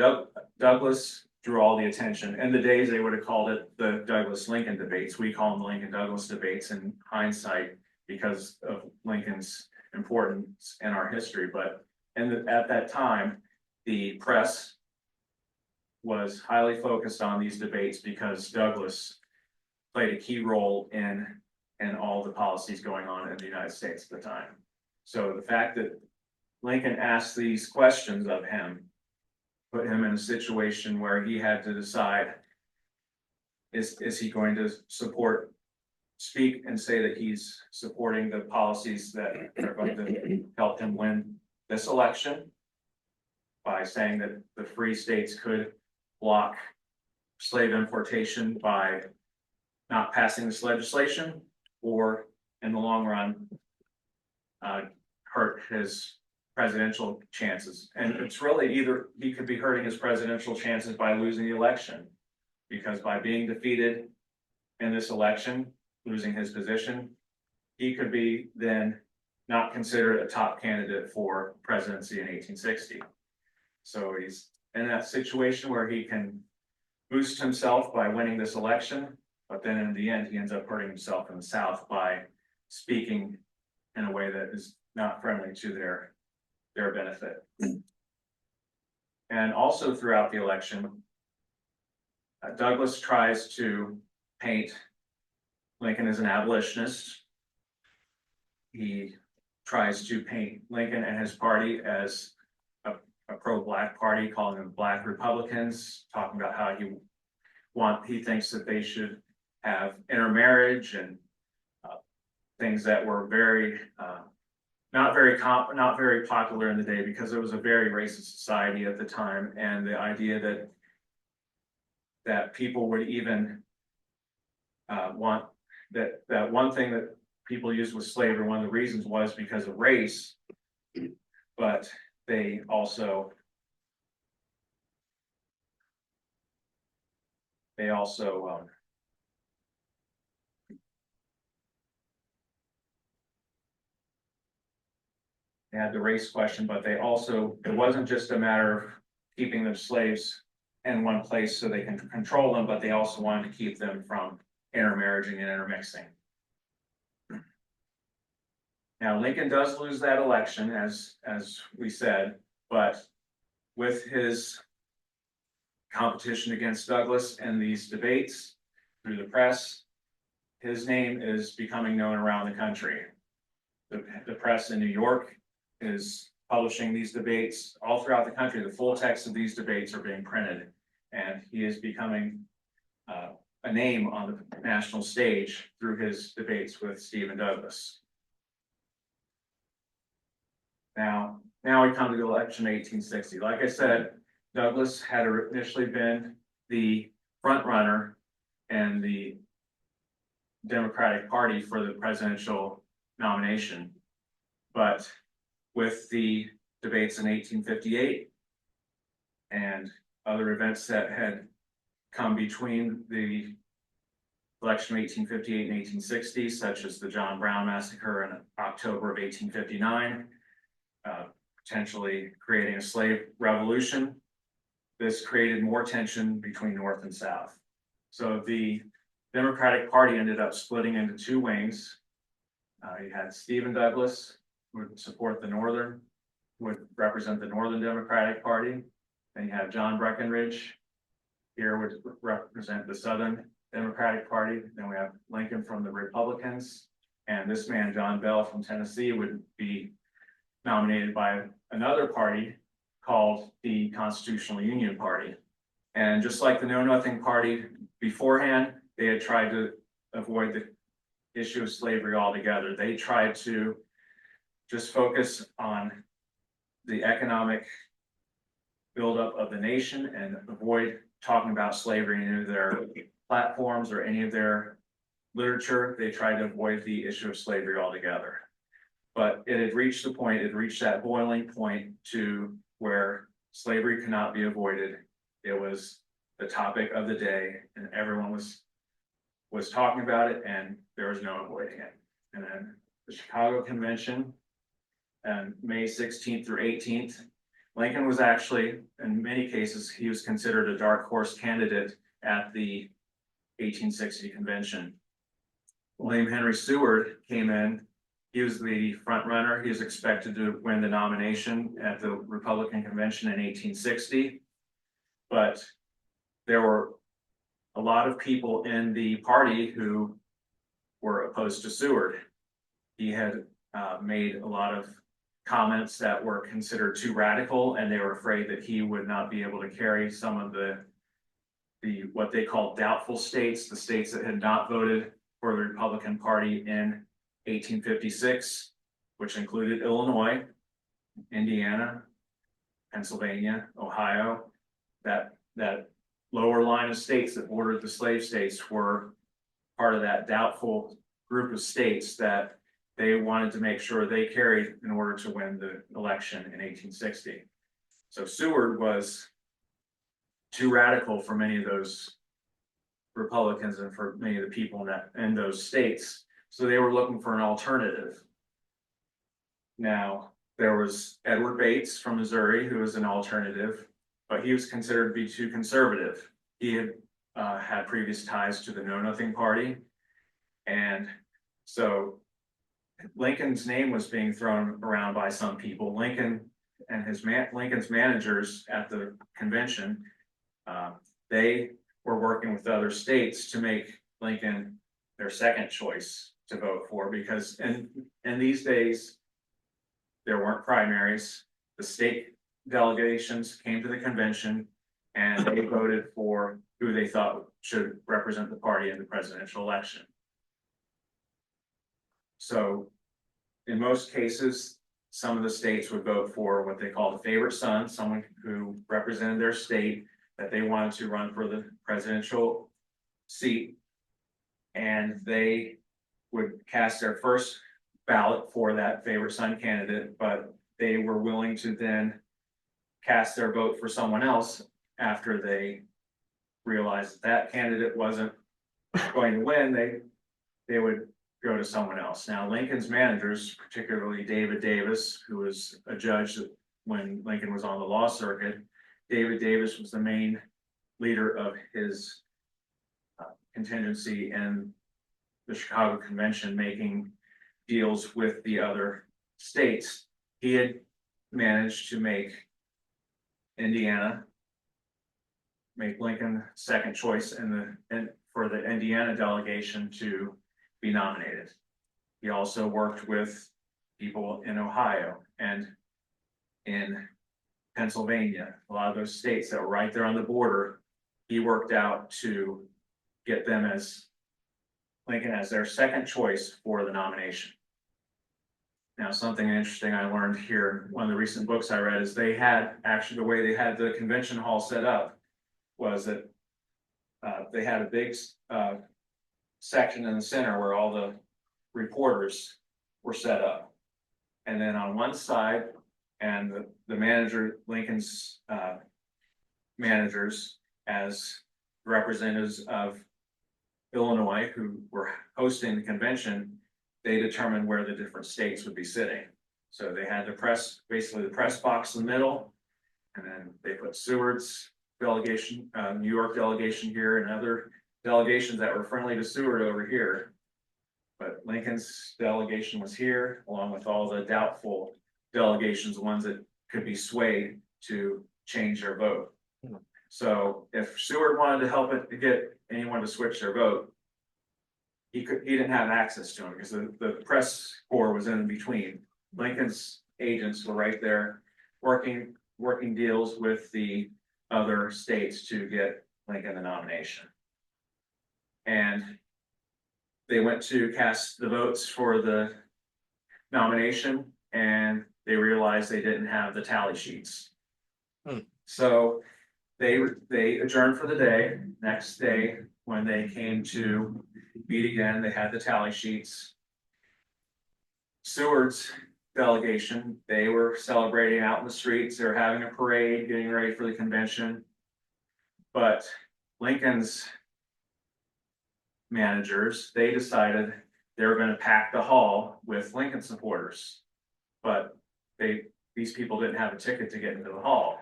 Douglas drew all the attention. In the days, they would have called it the Douglas-Lincoln debates. We call them the Lincoln-Douglas debates in hindsight because of Lincoln's importance in our history. But at that time, the press was highly focused on these debates because Douglas played a key role in all the policies going on in the United States at the time. So the fact that Lincoln asked these questions of him put him in a situation where he had to decide, is he going to speak and say that he's supporting the policies that are going to help him win this election by saying that the free states could block slave importation by not passing this legislation, or in the long run hurt his presidential chances. And it's really either he could be hurting his presidential chances by losing the election. Because by being defeated in this election, losing his position, he could be then not considered a top candidate for presidency in 1860. So he's in that situation where he can boost himself by winning this election, but then in the end, he ends up hurting himself in the South by speaking in a way that is not friendly to their benefit. And also throughout the election, Douglas tries to paint Lincoln as an abolitionist. He tries to paint Lincoln and his party as a pro-black party, calling them Black Republicans, talking about how he thinks that they should have intermarriage and things that were very not very popular in the day, because it was a very racist society at the time, and the idea that people would even want that one thing that people used with slavery, one of the reasons was because of race, but they also they had the race question, but it wasn't just a matter of keeping them slaves in one place so they can control them, but they also wanted to keep them from intermarrying and intermixing. Now, Lincoln does lose that election, as we said, but with his competition against Douglas and these debates through the press, his name is becoming known around the country. The press in New York is publishing these debates all throughout the country. The full text of these debates are being printed, and he is becoming a name on the national stage through his debates with Stephen Douglas. Now we come to the election of 1860. Like I said, Douglas had initially been the front runner in the Democratic Party for the presidential nomination. But with the debates in 1858 and other events that had come between the election of 1858 and 1860, such as the John Brown massacre in October of 1859, potentially creating a slave revolution, this created more tension between North and South. So the Democratic Party ended up splitting into two wings. You had Stephen Douglas, who would support would represent the Northern Democratic Party. Then you have John Breckinridge, here would represent the Southern Democratic Party. Then we have Lincoln from the Republicans, and this man, John Bell from Tennessee, would be nominated by another party called the Constitutional Union Party. And just like the Know Nothing Party beforehand, they had tried to avoid the issue of slavery altogether. They tried to just focus on the economic buildup of the nation and avoid talking about slavery in any of their platforms or any of their literature. They tried to avoid the issue of slavery altogether. But it had reached that boiling point to where slavery cannot be avoided. It was the topic of the day, and everyone was talking about it, and there was no avoiding it. And then the Chicago Convention, and May 16th through 18th, Lincoln was actually, in many cases, he was considered a dark horse candidate at the 1860 convention. William Henry Seward came in. He was the front runner. He was expected to win the nomination at the Republican convention in 1860. But there were a lot of people in the party who were opposed to Seward. He had made a lot of comments that were considered too radical, and they were afraid that he would not be able to carry some of the what they called doubtful states, the states that had not voted for the Republican Party in 1856, which included Illinois, Indiana, Pennsylvania, Ohio. That lower line of states that bordered the slave states were part of that doubtful group of states that they wanted to make sure they carried in order to win the election in 1860. So Seward was too radical for many of those Republicans and for many of the people in those states. So they were looking for an alternative. Now, there was Edward Bates from Missouri, who was an alternative, but he was considered to be too conservative. He had had previous ties to the Know Nothing Party. And so Lincoln's name was being thrown around by some people. Lincoln and Lincoln's managers at the convention, they were working with other states to make Lincoln their second choice to vote for, because in these days, there weren't primaries. The state delegations came to the convention and they voted for who they thought should represent the party in the presidential election. So in most cases, some of the states would vote for what they call the favorite son, someone who represented their state that they wanted to run for the presidential seat. And they would cast their first ballot for that favorite son candidate, but they were willing to then cast their vote for someone else after they realized that candidate wasn't going to win. They would go to someone else. Now, Lincoln's managers, particularly David Davis, who was a judge when Lincoln was on the law circuit, David Davis was the main leader of his contingency in the Chicago Convention, making deals with the other states. He had managed to make Lincoln second choice for the Indiana delegation to be nominated. He also worked with people in Ohio and in Pennsylvania, a lot of those states that were right there on the border. He worked out to get them as Lincoln as their second choice for the nomination. Now, something interesting I learned here, one of the recent books I read, is they had actually, the way they had the convention hall set up was that they had a big section in the center where all the reporters were set up. And then on one side, and the manager, Lincoln's managers as representatives of Illinois who were hosting the convention, they determined where the different states would be sitting. So they had the press, basically the press box in the middle, and then they put Seward's delegation, New York delegation here, and other delegations that were friendly to Seward over here. But Lincoln's delegation was here, along with all the doubtful delegations, the ones that could be swayed to change their vote. So if Seward wanted to help it to get anyone to switch their vote, he didn't have access to them because the press corps was in between. Lincoln's agents were right there working deals with the other states to get Lincoln the nomination. And they went to cast the votes for the nomination and they realized they didn't have the tally sheets. So they adjourned for the day. Next day, when they came to meet again, they had the tally sheets. Seward's delegation, they were celebrating out in the streets. They were having a parade, getting ready for the convention. But Lincoln's managers, they decided they were going to pack the hall with Lincoln supporters. But these people didn't have a ticket to get into the hall.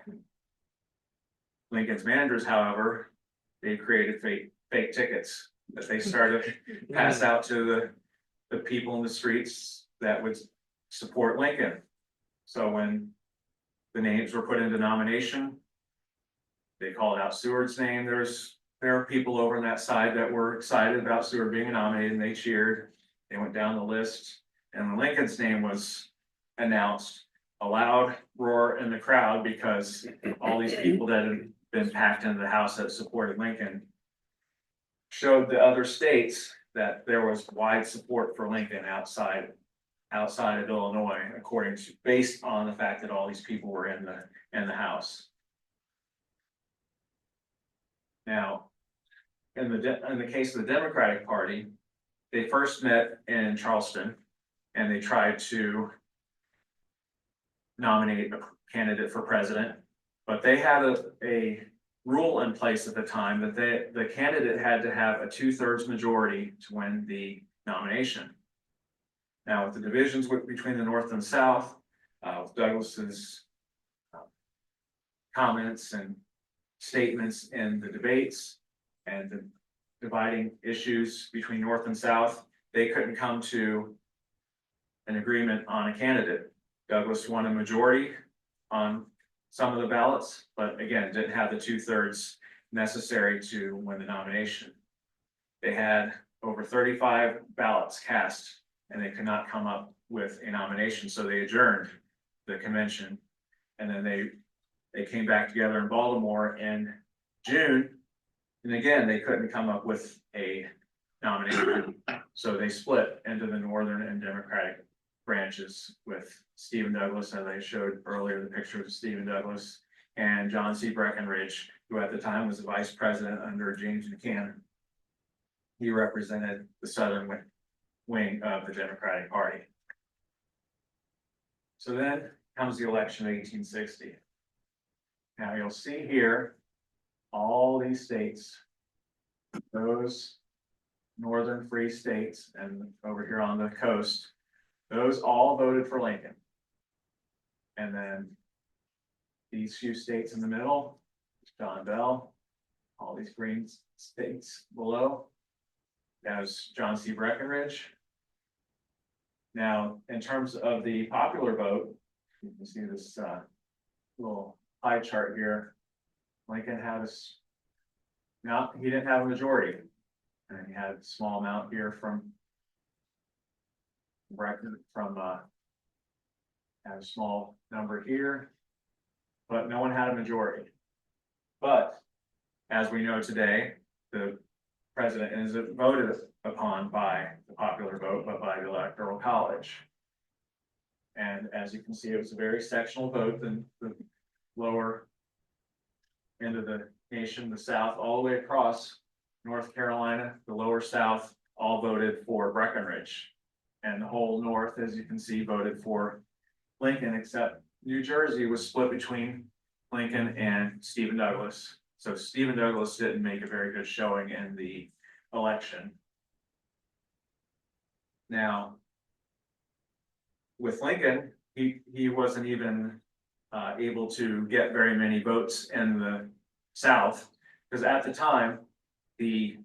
Lincoln's managers, however, they created fake tickets that they started to pass out to the people in the streets that would support Lincoln. So when the names were put into nomination, they called out Seward's name. There were people over on that side that were excited about Seward being nominated, and they cheered. They went down the list, and when Lincoln's name was announced, a loud roar in the crowd because all these people that had been packed into the house that supported Lincoln showed the other states that there was wide support for Lincoln outside of Illinois, based on the fact that all these people were in the house. Now, in the case of the Democratic Party, they first met in Charleston, and they tried to nominate a candidate for president. But they had a rule in place at the time that the candidate had to have a 2/3 majority to win the nomination. Now, with the divisions between the North and South, with Douglas's comments and statements in the debates and the dividing issues between North and South, they couldn't come to an agreement on a candidate. Douglas won a majority on some of the ballots, but again, didn't have the 2/3 necessary to win the nomination. They had over 35 ballots cast and they could not come up with a nomination, so they adjourned the convention. And then they came back together in Baltimore in June. And again, they couldn't come up with a nomination, so they split into the Northern and Democratic branches with Stephen Douglas, as I showed earlier, the picture of Stephen Douglas, and John C. Breckinridge, who at the time was the vice president under James Buchanan. He represented the southern wing of the Democratic Party. So then comes the election of 1860. Now you'll see here, all these states, those northern free states, and over here on the coast, those all voted for Lincoln. And then these few states in the middle, John Bell, all these green states below, that was John C. Breckinridge. Now, in terms of the popular vote, you can see this little pie chart here. Lincoln had he didn't have a majority, and he had a small amount here from had a small number here, but no one had a majority. But as we know today, the president isn't voted upon by the popular vote, but by the Electoral College. And as you can see, it was a very sectional vote. The lower end of the nation, the South, all the way across North Carolina, the lower South, all voted for Breckinridge. And the whole North, as you can see, voted for Lincoln, except New Jersey was split between Lincoln and Stephen Douglas. So Stephen Douglas didn't make a very good showing in the election. Now, with Lincoln, he wasn't even able to get very many votes in the South, because at the time, the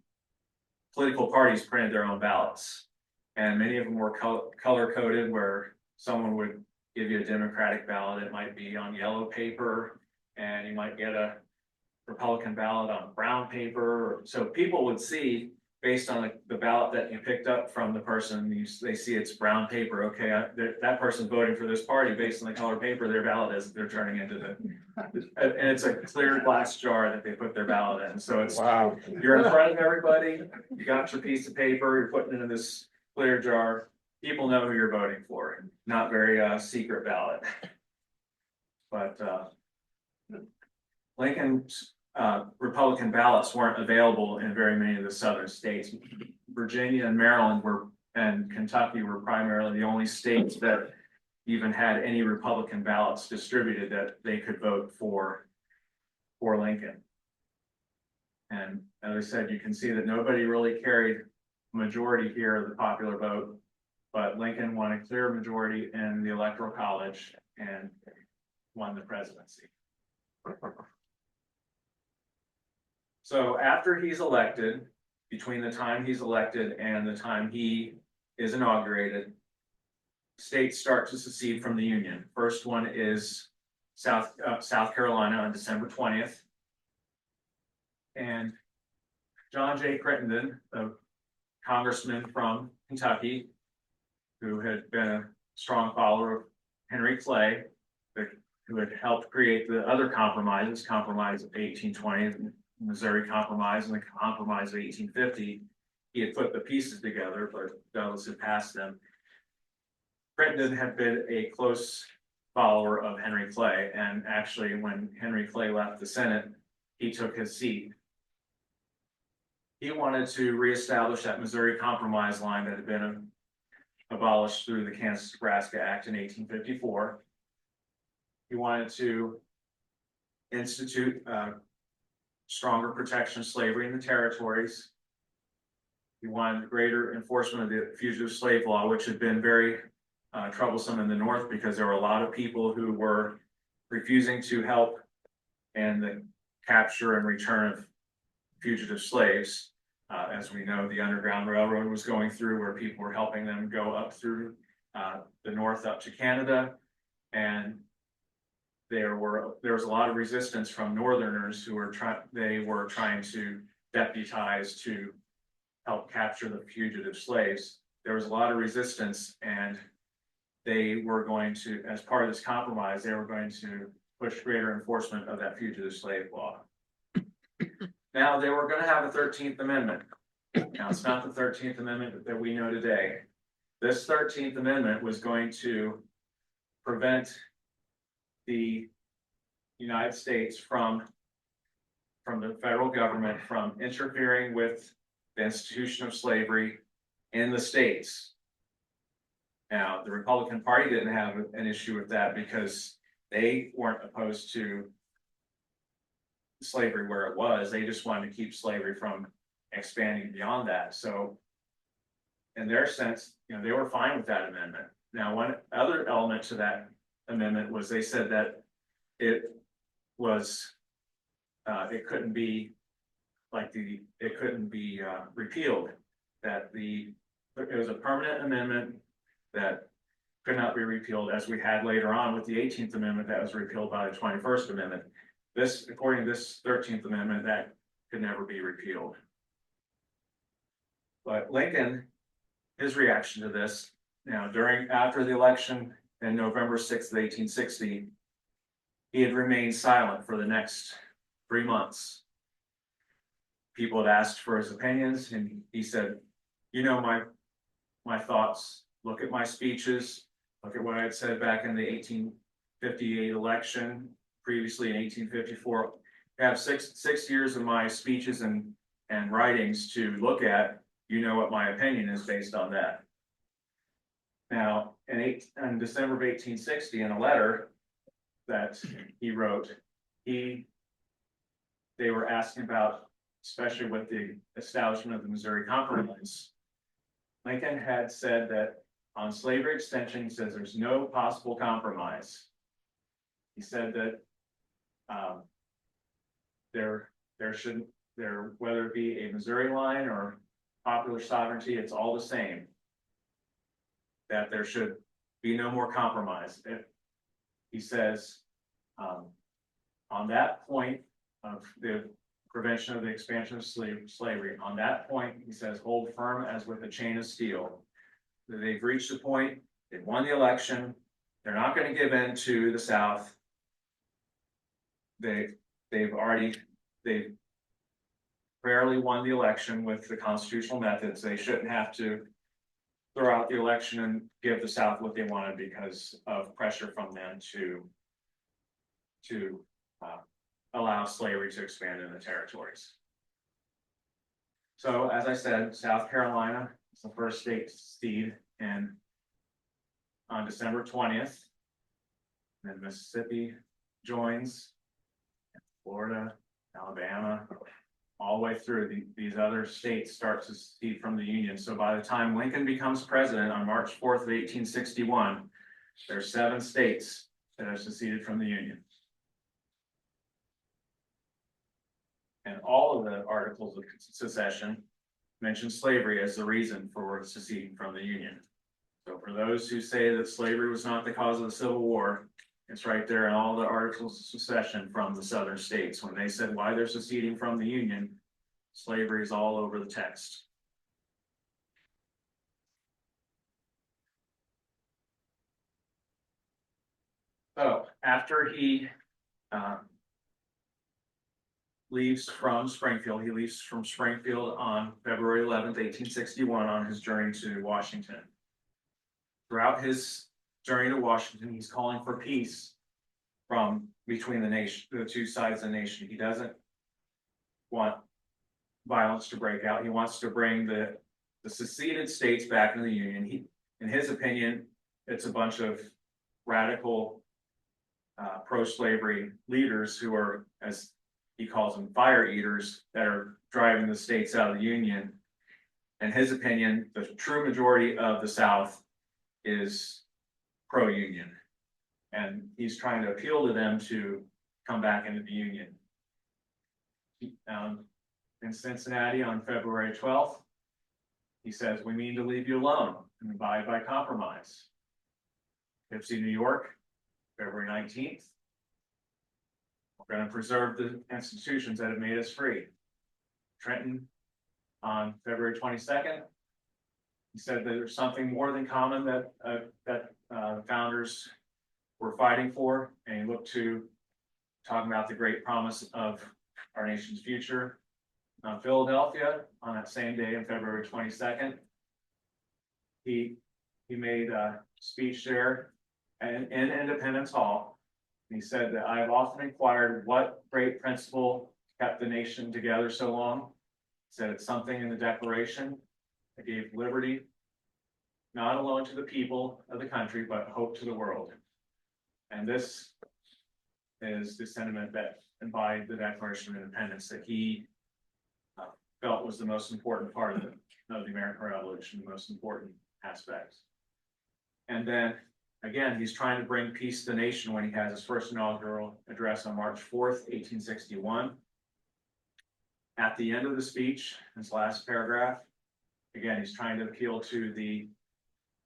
political parties printed their own ballots. And many of them were color coded, where someone would give you a Democratic ballot. It might be on yellow paper, and you might get a Republican ballot on brown paper. So people would see, based on the ballot that you picked up from the person, they see it's brown paper. Okay, that person's voting for this party based on the color paper their ballot is. They're turning into and it's a clear glass jar that they put their ballot in. So it's Wow. You're in front of everybody. You got your piece of paper. You're putting it in this clear jar. People know who you're voting for. Not very secret ballot. But Lincoln's Republican ballots weren't available in very many of the southern states. Virginia and Maryland and Kentucky were primarily the only states that even had any Republican ballots distributed that they could vote for Lincoln. And as I said, you can see that nobody really carried a majority here of the popular vote, but Lincoln won a clear majority in the Electoral College and won the presidency. So after he's elected, between the time he's elected and the time he is inaugurated, states start to secede from the Union. First one is South Carolina on December 20th. And John J. Crittenden, a congressman from Kentucky, who had been a strong follower of Henry Clay, who had helped create the other compromises, Compromise of 1820, Missouri Compromise, and the Compromise of 1850. He had put the pieces together, but Douglas had passed them. Crittenden had been a close follower of Henry Clay, and actually when Henry Clay left the Senate, he took his seat. He wanted to reestablish that Missouri Compromise line that had been abolished through the Kansas-Nebraska Act in 1854. He wanted to institute stronger protection of slavery in the territories. He wanted greater enforcement of the fugitive slave law, which had been very troublesome in the North because there were a lot of people who were refusing to help in the capture and return of fugitive slaves. As we know, the Underground Railroad was going through where people were helping them go up through the North up to Canada. And there was a lot of resistance from Northerners who were trying to deputize to help capture the fugitive slaves. There was a lot of resistance, and they were going to, as part of this compromise, they were going to push greater enforcement of that fugitive slave law. Now, they were going to have a 13th Amendment. Now, it's not the 13th Amendment that we know today. This 13th Amendment was going to prevent the United States from the federal government from interfering with the institution of slavery in the states. Now, the Republican Party didn't have an issue with that because they weren't opposed to slavery where it was. They just wanted to keep slavery from expanding beyond that. So in their sense, they were fine with that amendment. Now, one other element to that amendment was they said that it couldn't be repealed, that it was a permanent amendment that could not be repealed, as we had later on with the 18th Amendment that was repealed by the 21st Amendment. According to this 13th Amendment, that could never be repealed. But Lincoln, his reaction to this, after the election in November 6th of 1860, he had remained silent for the next 3 months. People had asked for his opinions, and he said, my thoughts, look at my speeches, look at what I had said back in the 1858 election, previously in 1854. I have six years of my speeches and writings to look at. What my opinion is based on that. Now, in December of 1860, in a letter that he wrote, they were asking about, especially with the establishment of the Missouri Compromise. Lincoln had said that on slavery extension, he says there's no possible compromise. He said that whether it be a Missouri line or popular sovereignty, it's all the same. That there should be no more compromise. He says, on that point of the prevention of the expansion of slavery, on that point, he says, hold firm as with a chain of steel. They've reached the point, they've won the election, they're not going to give in to the South. They've fairly won the election with the constitutional methods. They shouldn't have to throw out the election and give the South what they wanted because of pressure from them to allow slavery to expand in the territories. So, as I said, South Carolina is the first state to secede on December 20th. And then Mississippi joins, Florida, Alabama, all the way through. These other states start to secede from the Union. So by the time Lincoln becomes president on March 4th of 1861, there are 7 states that have seceded from the Union. And all of the articles of secession mention slavery as the reason for seceding from the Union. So for those who say that slavery was not the cause of the Civil War, it's right there in all the articles of secession from the southern states. When they said why they're seceding from the Union, slavery is all over the text. So after he leaves from Springfield on February 11th, 1861 on his journey to Washington. Throughout his journey to Washington, he's calling for peace between the two sides of the nation. He doesn't want violence to break out. He wants to bring the seceded states back into the Union. in his opinion, it's a bunch of radical pro-slavery leaders who are, as he calls them, fire eaters that are driving the states out of the Union. In his opinion, the true majority of the South is pro-Union. And he's trying to appeal to them to come back into the Union. In Cincinnati on February 12th, he says, "We mean to leave you alone and abide by compromise." Poughkeepsie, New York, February 19th. "We're going to preserve the institutions that have made us free." Trenton on February 22nd. He said that there's something more than common that the founders were fighting for, and he looked to talking about the great promise of our nation's future. Philadelphia, on that same day, on February 22nd, he made a speech there in Independence Hall. And he said that, "I have often inquired what great principle kept the nation together so long." He said it's something in the Declaration that gave liberty, not alone to the people of the country, but hope to the world. And this is the sentiment that embodied the Declaration of Independence that he felt was the most important part of the American Revolution, the most important aspect. And then, again, he's trying to bring peace to the nation when he has his first inaugural address on March 4th, 1861. At the end of the speech, his last paragraph, again, he's trying to appeal to the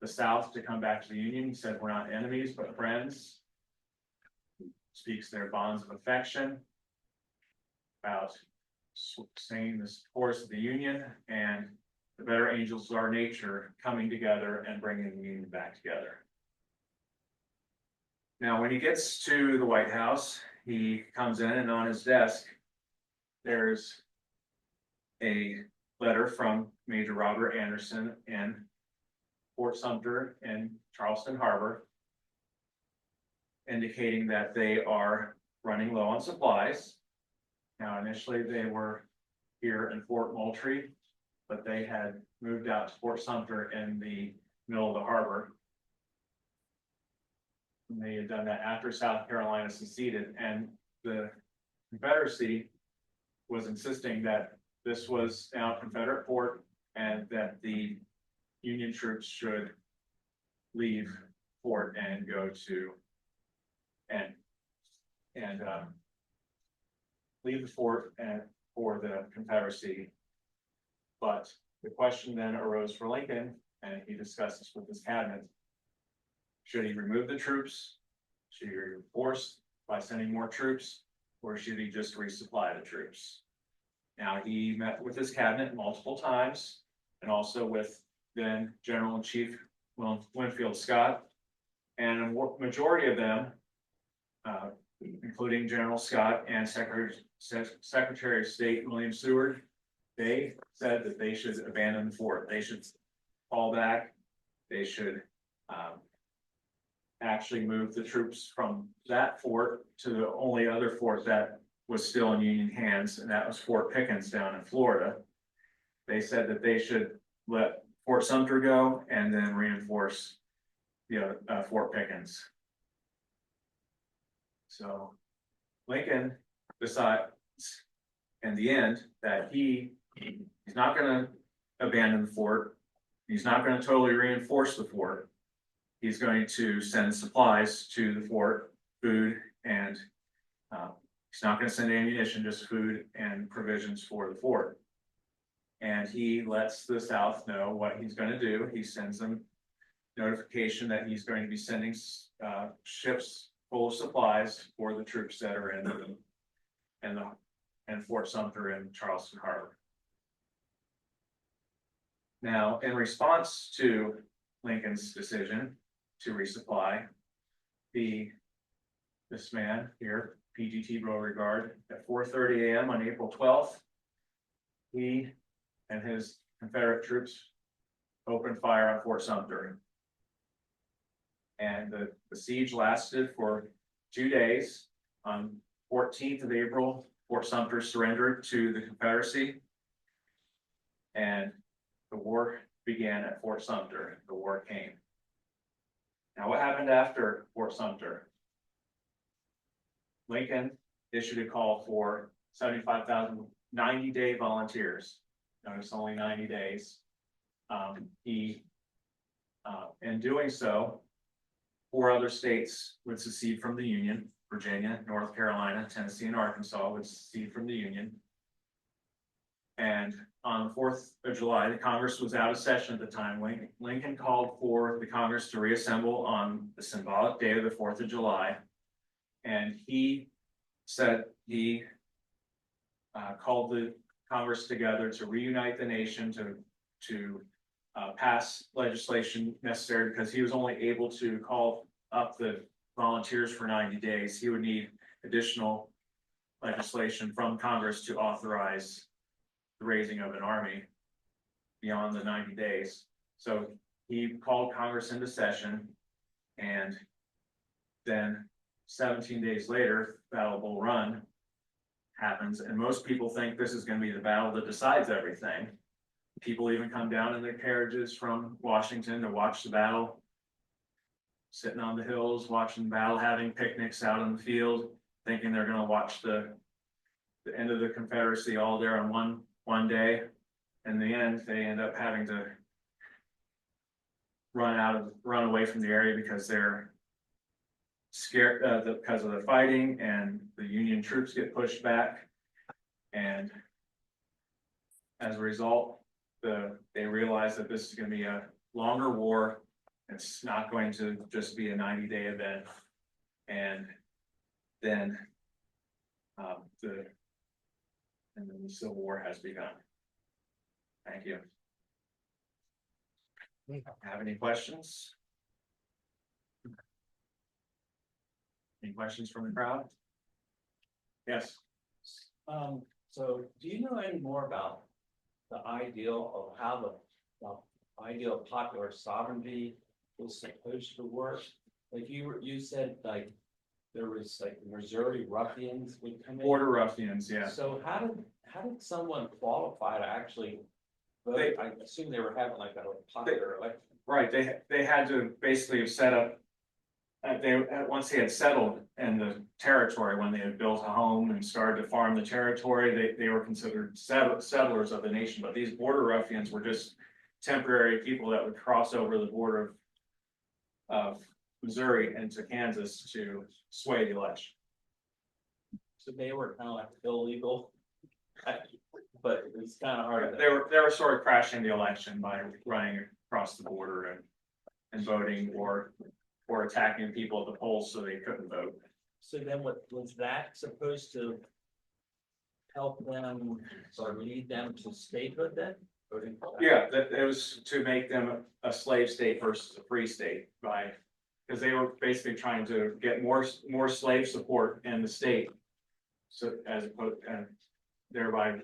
South to come back to the Union. He said, "We're not enemies, but friends." He speaks their bonds of affection, about saying the force of the Union and the better angels of our nature coming together and bringing the Union back together. Now, when he gets to the White House, he comes in, and on his desk, there's a letter from Major Robert Anderson in Fort Sumter in Charleston Harbor, indicating that they are running low on supplies. Now, initially, they were here in Fort Moultrie, but they had moved out to Fort Sumter in the middle of the harbor. And they had done that after South Carolina seceded, and the Confederacy was insisting that this was now a Confederate port and that the Union troops should leave fort and go to leave the fort and for the Confederacy. But the question then arose for Lincoln, and he discussed this with his cabinet. Should he remove the troops? Should he reinforce by sending more troops? Or should he just resupply the troops? Now, he met with his cabinet multiple times, and also with then General-in-Chief Winfield Scott. And a majority of them, including General Scott and Secretary of State William Seward, they said that they should abandon the fort. They should fall back. They should actually move the troops from that fort to the only other fort that was still in Union hands, and that was Fort Pickens down in Florida. They said that they should let Fort Sumter go and then reinforce the Fort Pickens. So Lincoln decides in the end that he's not going to abandon the fort. He's not going to totally reinforce the fort. He's going to send supplies to the fort, food, and he's not going to send ammunition, just food and provisions for the fort. And he lets the South know what he's going to do. He sends them notification that he's going to be sending ships full of supplies for the troops that are in Fort Sumter and Charleston Harbor. Now, in response to Lincoln's decision to resupply, this man here, PGT Beauregard, at 4:30 a.m. on April 12th, he and his Confederate troops opened fire on Fort Sumter. And the siege lasted for 2 days. On 14th of April, Fort Sumter surrendered to the Confederacy, and the war began at Fort Sumter. The war came. Now, what happened after Fort Sumter? Lincoln issued a call for 75,000 90-day volunteers. Notice only 90 days. In doing so, 4 other states would secede from the Union. Virginia, North Carolina, Tennessee, and Arkansas would secede from the Union. And on the 4th of July, the Congress was out of session at the time. Lincoln called for the Congress to reassemble on the symbolic day of the 4th of July. And he said he called the Congress together to reunite the nation, to pass legislation necessary, because he was only able to call up the volunteers for 90 days. He would need additional legislation from Congress to authorize the raising of an army beyond the 90 days. So he called Congress into session, and then 17 days later, Battle of Bull Run happens, and most people think this is going to be the battle that decides everything. People even come down in their carriages from Washington to watch the battle, sitting on the hills, watching the battle, having picnics out in the field, thinking they're going to watch the end of the Confederacy all there on one day. In the end, they end up having to run away from the area because they're scared because of the fighting, and the Union troops get pushed back, and as a result, they realize that this is going to be a longer war. It's not going to just be a 90-day event, and then the Civil War has begun. Thank you. Have any questions? Any questions from the crowd? Yes. So do you know any more about the ideal of how the ideal of popular sovereignty was supposed to work? Like you said, like there was like Missouri ruffians would come in. Border ruffians, yeah. So how did someone qualify to actually vote? I assume they were having like a popular election. Right, they had to basically have set up, once they had settled in the territory, when they had built a home and started to farm the territory, they were considered settlers of the nation. But these border ruffians were just temporary people that would cross over the border of Missouri into Kansas to sway the election. So they were kind of like illegal, but it's kind of hard. They were sort of crashing the election by running across the border and voting, or attacking people at the polls so they couldn't vote. So then what was that supposed to help them or lead them to statehood then? Voting for that? Yeah, that it was to make them a slave state versus a free state, because they were basically trying to get more slave support in the state. So as opposed, and thereby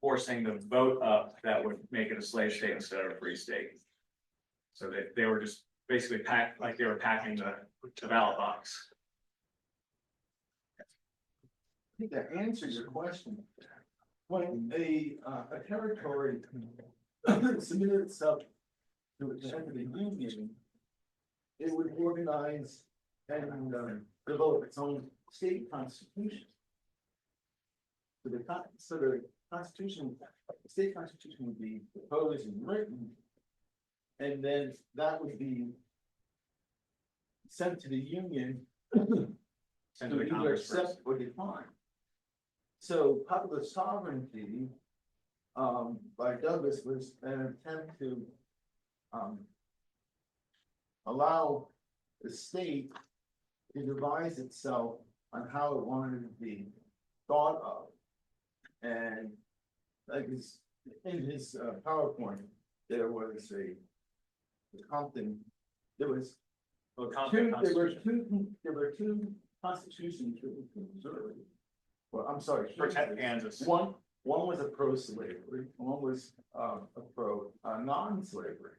forcing the vote up that would make it a slave state instead of a free state. So they were just basically packed, like they were packing the ballot box. I think that answers your question. When a territory submitted itself to enter the Union, it would organize and develop its own state constitution. So the constitution, the state constitution would be proposed and written, and then that would be sent to the Union Sent to the to either Congress first. accept or decline. So popular sovereignty by Douglas was an attempt to allow the state to devise itself on how it wanted to be thought of. And like in his PowerPoint, there was there were two constitutions written for Missouri. Well, I'm sorry. Protect Kansas. One was a pro-slavery, one was a pro non-slavery.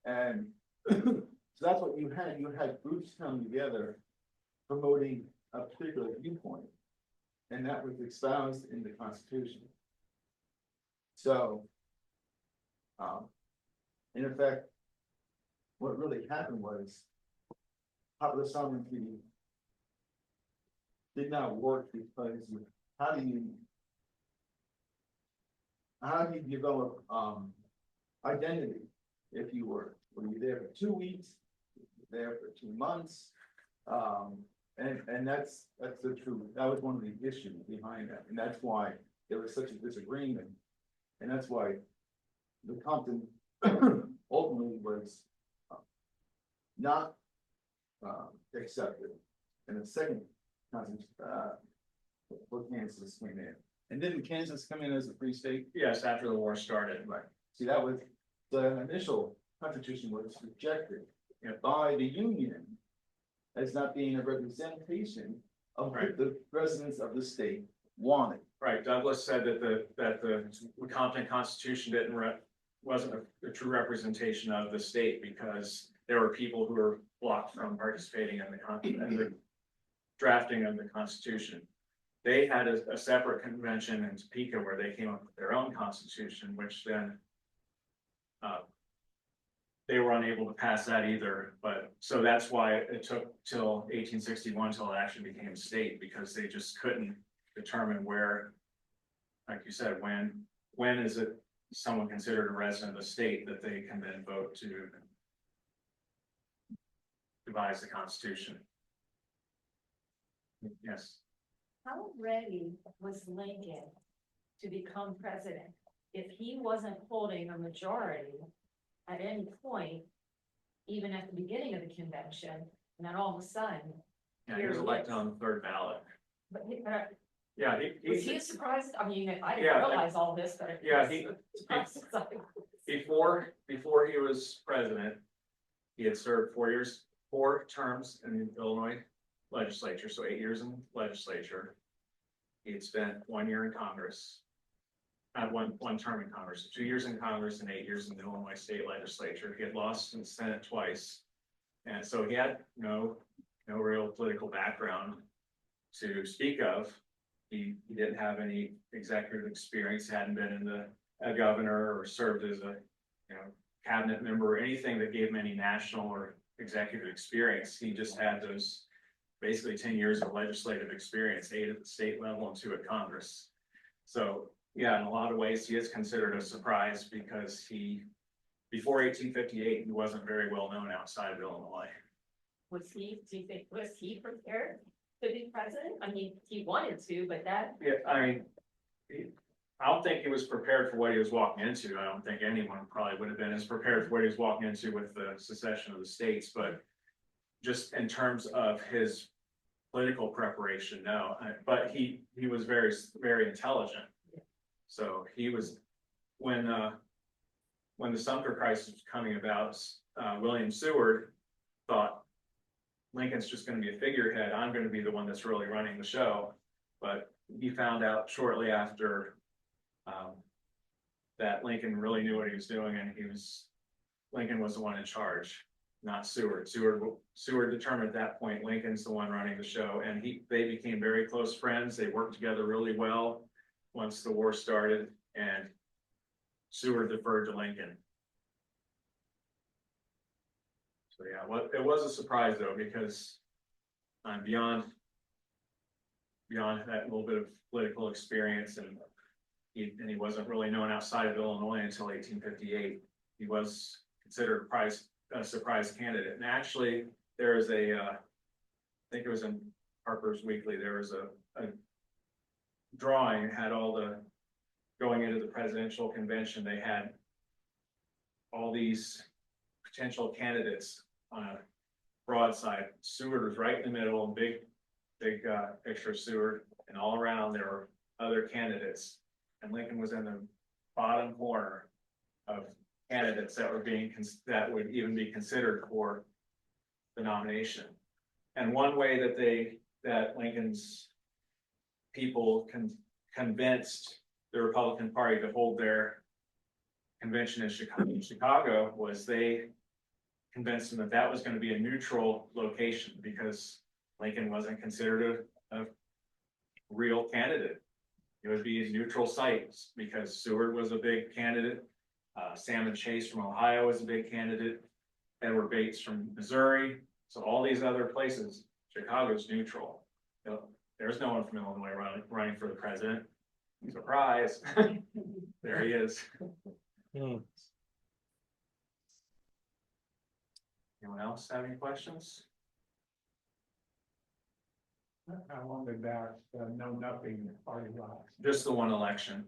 And so that's what you had. You had groups come together promoting a particular viewpoint. And that was espoused in the Constitution. So, in effect, what really happened was popular sovereignty did not work because how do you develop identity if you were you there for 2 weeks, there for 2 months? And that's the truth. That was one of the issues behind that, and that's why there was such a disagreement. And that's why the Compton ultimately was not accepted. And the second for Kansas came in. And didn't Kansas come in as a free state? Yes, after the war started. Right. See, that was, the initial constitution was rejected by the Union as not being a representation of what the residents of the state wanted. Right, Douglas said that the Compton Constitution wasn't a true representation of the state because there were people who were blocked from participating in the drafting of the Constitution. They had a separate convention in Topeka where they came up with their own constitution, which then they were unable to pass that either. But so that's why it took till 1861 till it actually became a state, because they just couldn't determine where, like you said, when is it someone considered a resident of the state that they can then vote to devise the Constitution. Yes. How ready was Lincoln to become president if he wasn't holding a majority at any point, even at the beginning of the convention, and then all of a sudden? Yeah, he was elected on the third ballot. But Yeah, was he surprised? I mean, I didn't Yeah, realize all this, but. Before he was president, he had served 4 terms in the Illinois legislature, so 8 years in legislature. He had spent 1 year in Congress, one term in Congress, 2 years in Congress and 8 years in the Illinois state legislature. He had lost in the Senate twice. And so he had no real political background to speak of. He didn't have any executive experience, hadn't been a governor or served as a cabinet member or anything that gave him any national or executive experience. He just had those basically 10 years of legislative experience, 8 at the state level and 2 at Congress. So yeah, in a lot of ways, he is considered a surprise because before 1858, he wasn't very well known outside of Illinois. Do you think, was he prepared to be president? I mean, he wanted to, but that. Yeah, I mean, I don't think he was prepared for what he was walking into. I don't think anyone probably would have been as prepared for what he was walking into with the secession of the states, but just in terms of his political preparation, no. But he was very, very intelligent. So he was, when the Sumter crisis was coming about, William Seward thought Lincoln's just going to be a figurehead. I'm going to be the one that's really running the show. But he found out shortly after that Lincoln really knew what he was doing, and Lincoln was the one in charge, not Seward. Seward determined at that point Lincoln's the one running the show, and they became very close friends. They worked together really well once the war started, and Seward deferred to Lincoln. So yeah, it was a surprise though, because beyond that little bit of political experience, and he wasn't really known outside of Illinois until 1858. He was considered a surprise candidate. And actually, there is I think it was in Harper's Weekly, there was a drawing that had going into the presidential convention, they had all these potential candidates on a broadside. Seward was right in the middle, big picture of Seward, and all around there were other candidates. And Lincoln was in the bottom corner of candidates that would even be considered for the nomination. And one way that Lincoln's people convinced the Republican Party to hold their convention in Chicago was they convinced them that was going to be a neutral location, because Lincoln wasn't considered a real candidate. It would be a neutral site because Seward was a big candidate. Salmon Chase from Ohio was a big candidate. Edward Bates from Missouri, so all these other places, Chicago's neutral. You know, there's no one from Illinois running for the president. Surprise, there he is. Anyone else have any questions? How long did that, know nothing party last? Just the one election.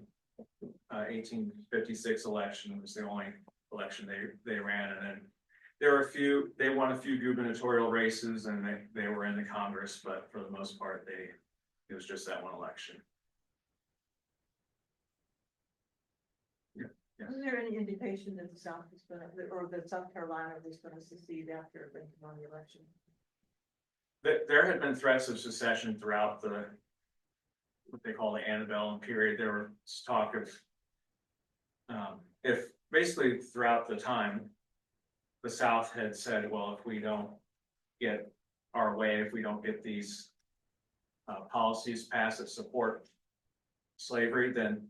1856 election was the only election they ran, and then there were they won a few gubernatorial races, and they were in the Congress, but for the most part, it was just that one election. Is there any indication that the South is gonna, or that South Carolina was gonna secede after Lincoln won the election? There had been threats of secession throughout what they call the antebellum period. There was talk of, if basically throughout the time, the South had said, well, if we don't get our way, if we don't get these policies passed that support slavery, then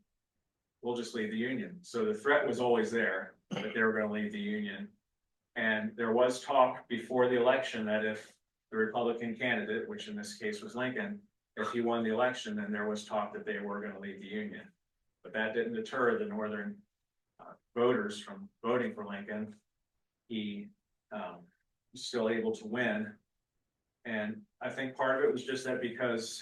we'll just leave the Union. So the threat was always there that they were going to leave the Union. And there was talk before the election that if the Republican candidate, which in this case was Lincoln, if he won the election, then there was talk that they were going to leave the Union. But that didn't deter the Northern voters from voting for Lincoln. He was still able to win. And I think part of it was just that because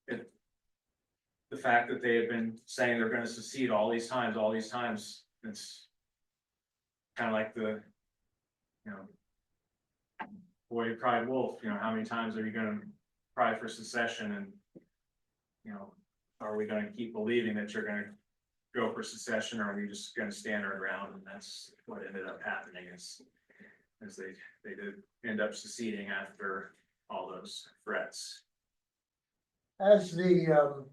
the fact that they had been saying they're going to secede all these times, it's kind of like the, boy who cried wolf, how many times are you going to cry for secession? And, are we going to keep believing that you're going to go for secession, or are we just going to stand our ground? And that's what ended up happening is they did end up seceding after all those threats. As the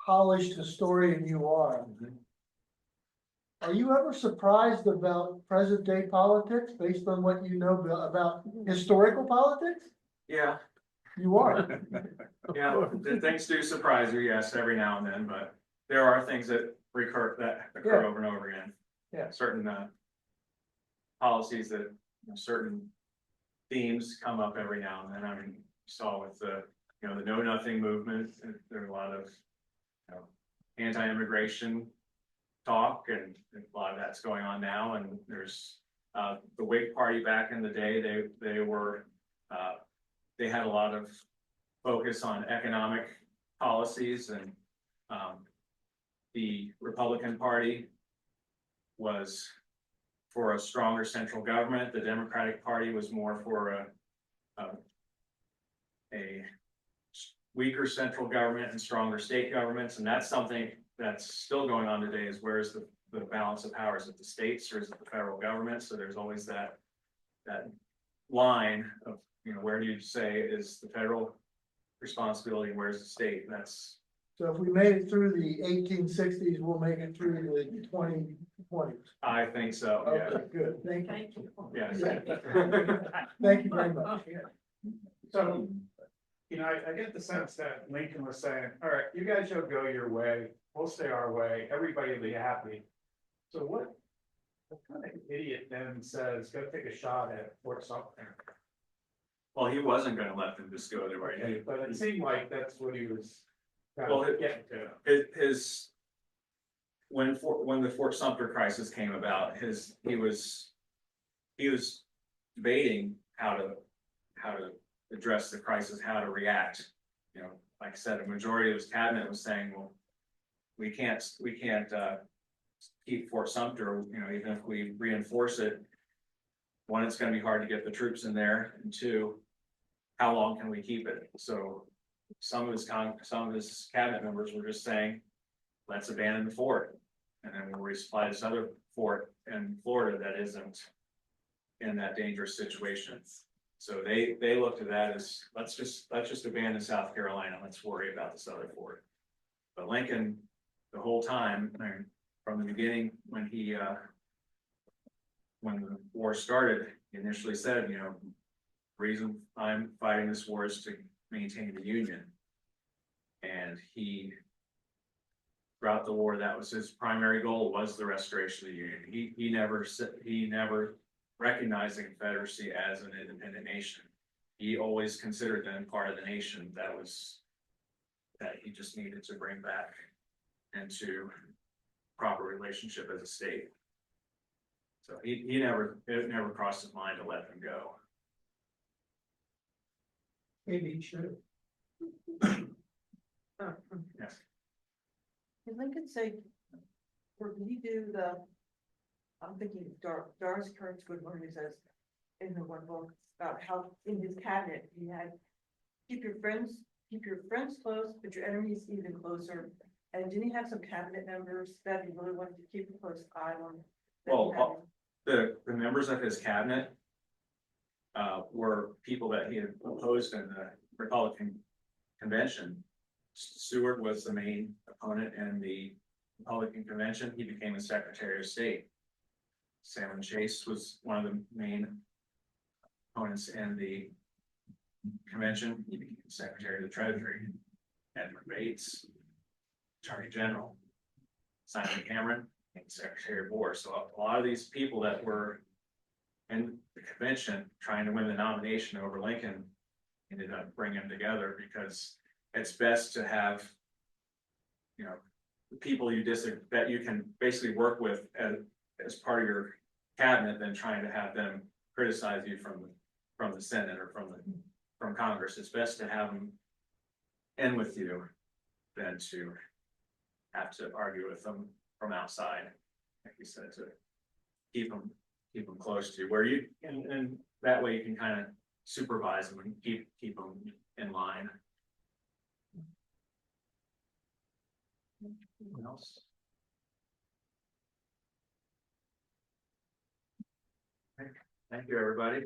polished historian you are you ever surprised about present day politics based on what you know about historical politics? Yeah, You are. yeah, things do surprise you, yes, every now and then, but there are things that occur Yeah. over and over again. Yeah. Certain policies that, certain themes come up every now and then. I mean, you saw with the Know Nothing movement, there are a lot of, anti-immigration talk, and a lot of that's going on now. And there's the Whig Party back in the day, they had a lot of focus on economic policies, and the Republican Party was for a stronger central government. The Democratic Party was more for a weaker central government and stronger state governments. And that's something that's still going on today, is where's the balance of powers at the states, or is it the federal government? So there's always that line of, where do you say is the federal responsibility and where's the state? And that's, So if we made it through the 1860s, we'll make it through the 2020s. I think so, yeah. Okay, good. Thank you. Thank you. Yes. Thank you very much. So, I get the sense that Lincoln was saying, all right, you guys shall go your way, we'll stay our way, everybody will be happy. So what kind of idiot then says, go take a shot at Fort Sumter? Well, he wasn't gonna let them just go their way. Okay, but it seemed like that's what he was Well, getting to. When the Fort Sumter crisis came about, he was debating how to address the crisis, how to react. Like I said, a majority of his cabinet was saying, well, we can't keep Fort Sumter, even if we reinforce it. One, it's gonna be hard to get the troops in there, and two, how long can we keep it? So some of his cabinet members were just saying, let's abandon the fort, and then we'll resupply this other fort in Florida that isn't in that dangerous situation. So they looked at that as, let's just abandon South Carolina, let's worry about this other fort. But Lincoln, the whole time, from the beginning, when the war started, he initially said, reason I'm fighting this war is to maintain the Union. And throughout the war, that was his primary goal, was the restoration of the Union. He never recognizing Confederacy as an independent nation. He always considered them part of the nation that he just needed to bring back into proper relationship as a state. So it never crossed his mind to let them go. Maybe he should. Yes. Did Lincoln say, or did he do the, I'm thinking Doris Kearns Goodwin says in the one book about how in his cabinet, he had keep your friends close, but your enemies even closer. And didn't he have some cabinet members that he really wanted to keep a close eye on? that he Well, had- the members of his cabinet were people that he had opposed in the Republican convention. Seward was the main opponent in the Republican convention. He became the Secretary of State. Salmon Chase was one of the main opponents in the convention. He became Secretary of the Treasury. Edward Bates, Attorney General. Simon Cameron, became Secretary of War. So a lot of these people that were in the convention trying to win the nomination over Lincoln ended up bringing them together, because it's best to have, you know, the people that you can basically work with as part of your cabinet than trying to have them criticize you from the Senate or from Congress. It's best to have them in with you than to have to argue with them from outside, like you said, to keep them close to where you, and that way you can kind of supervise them and keep them in line. What else? Thank you, everybody.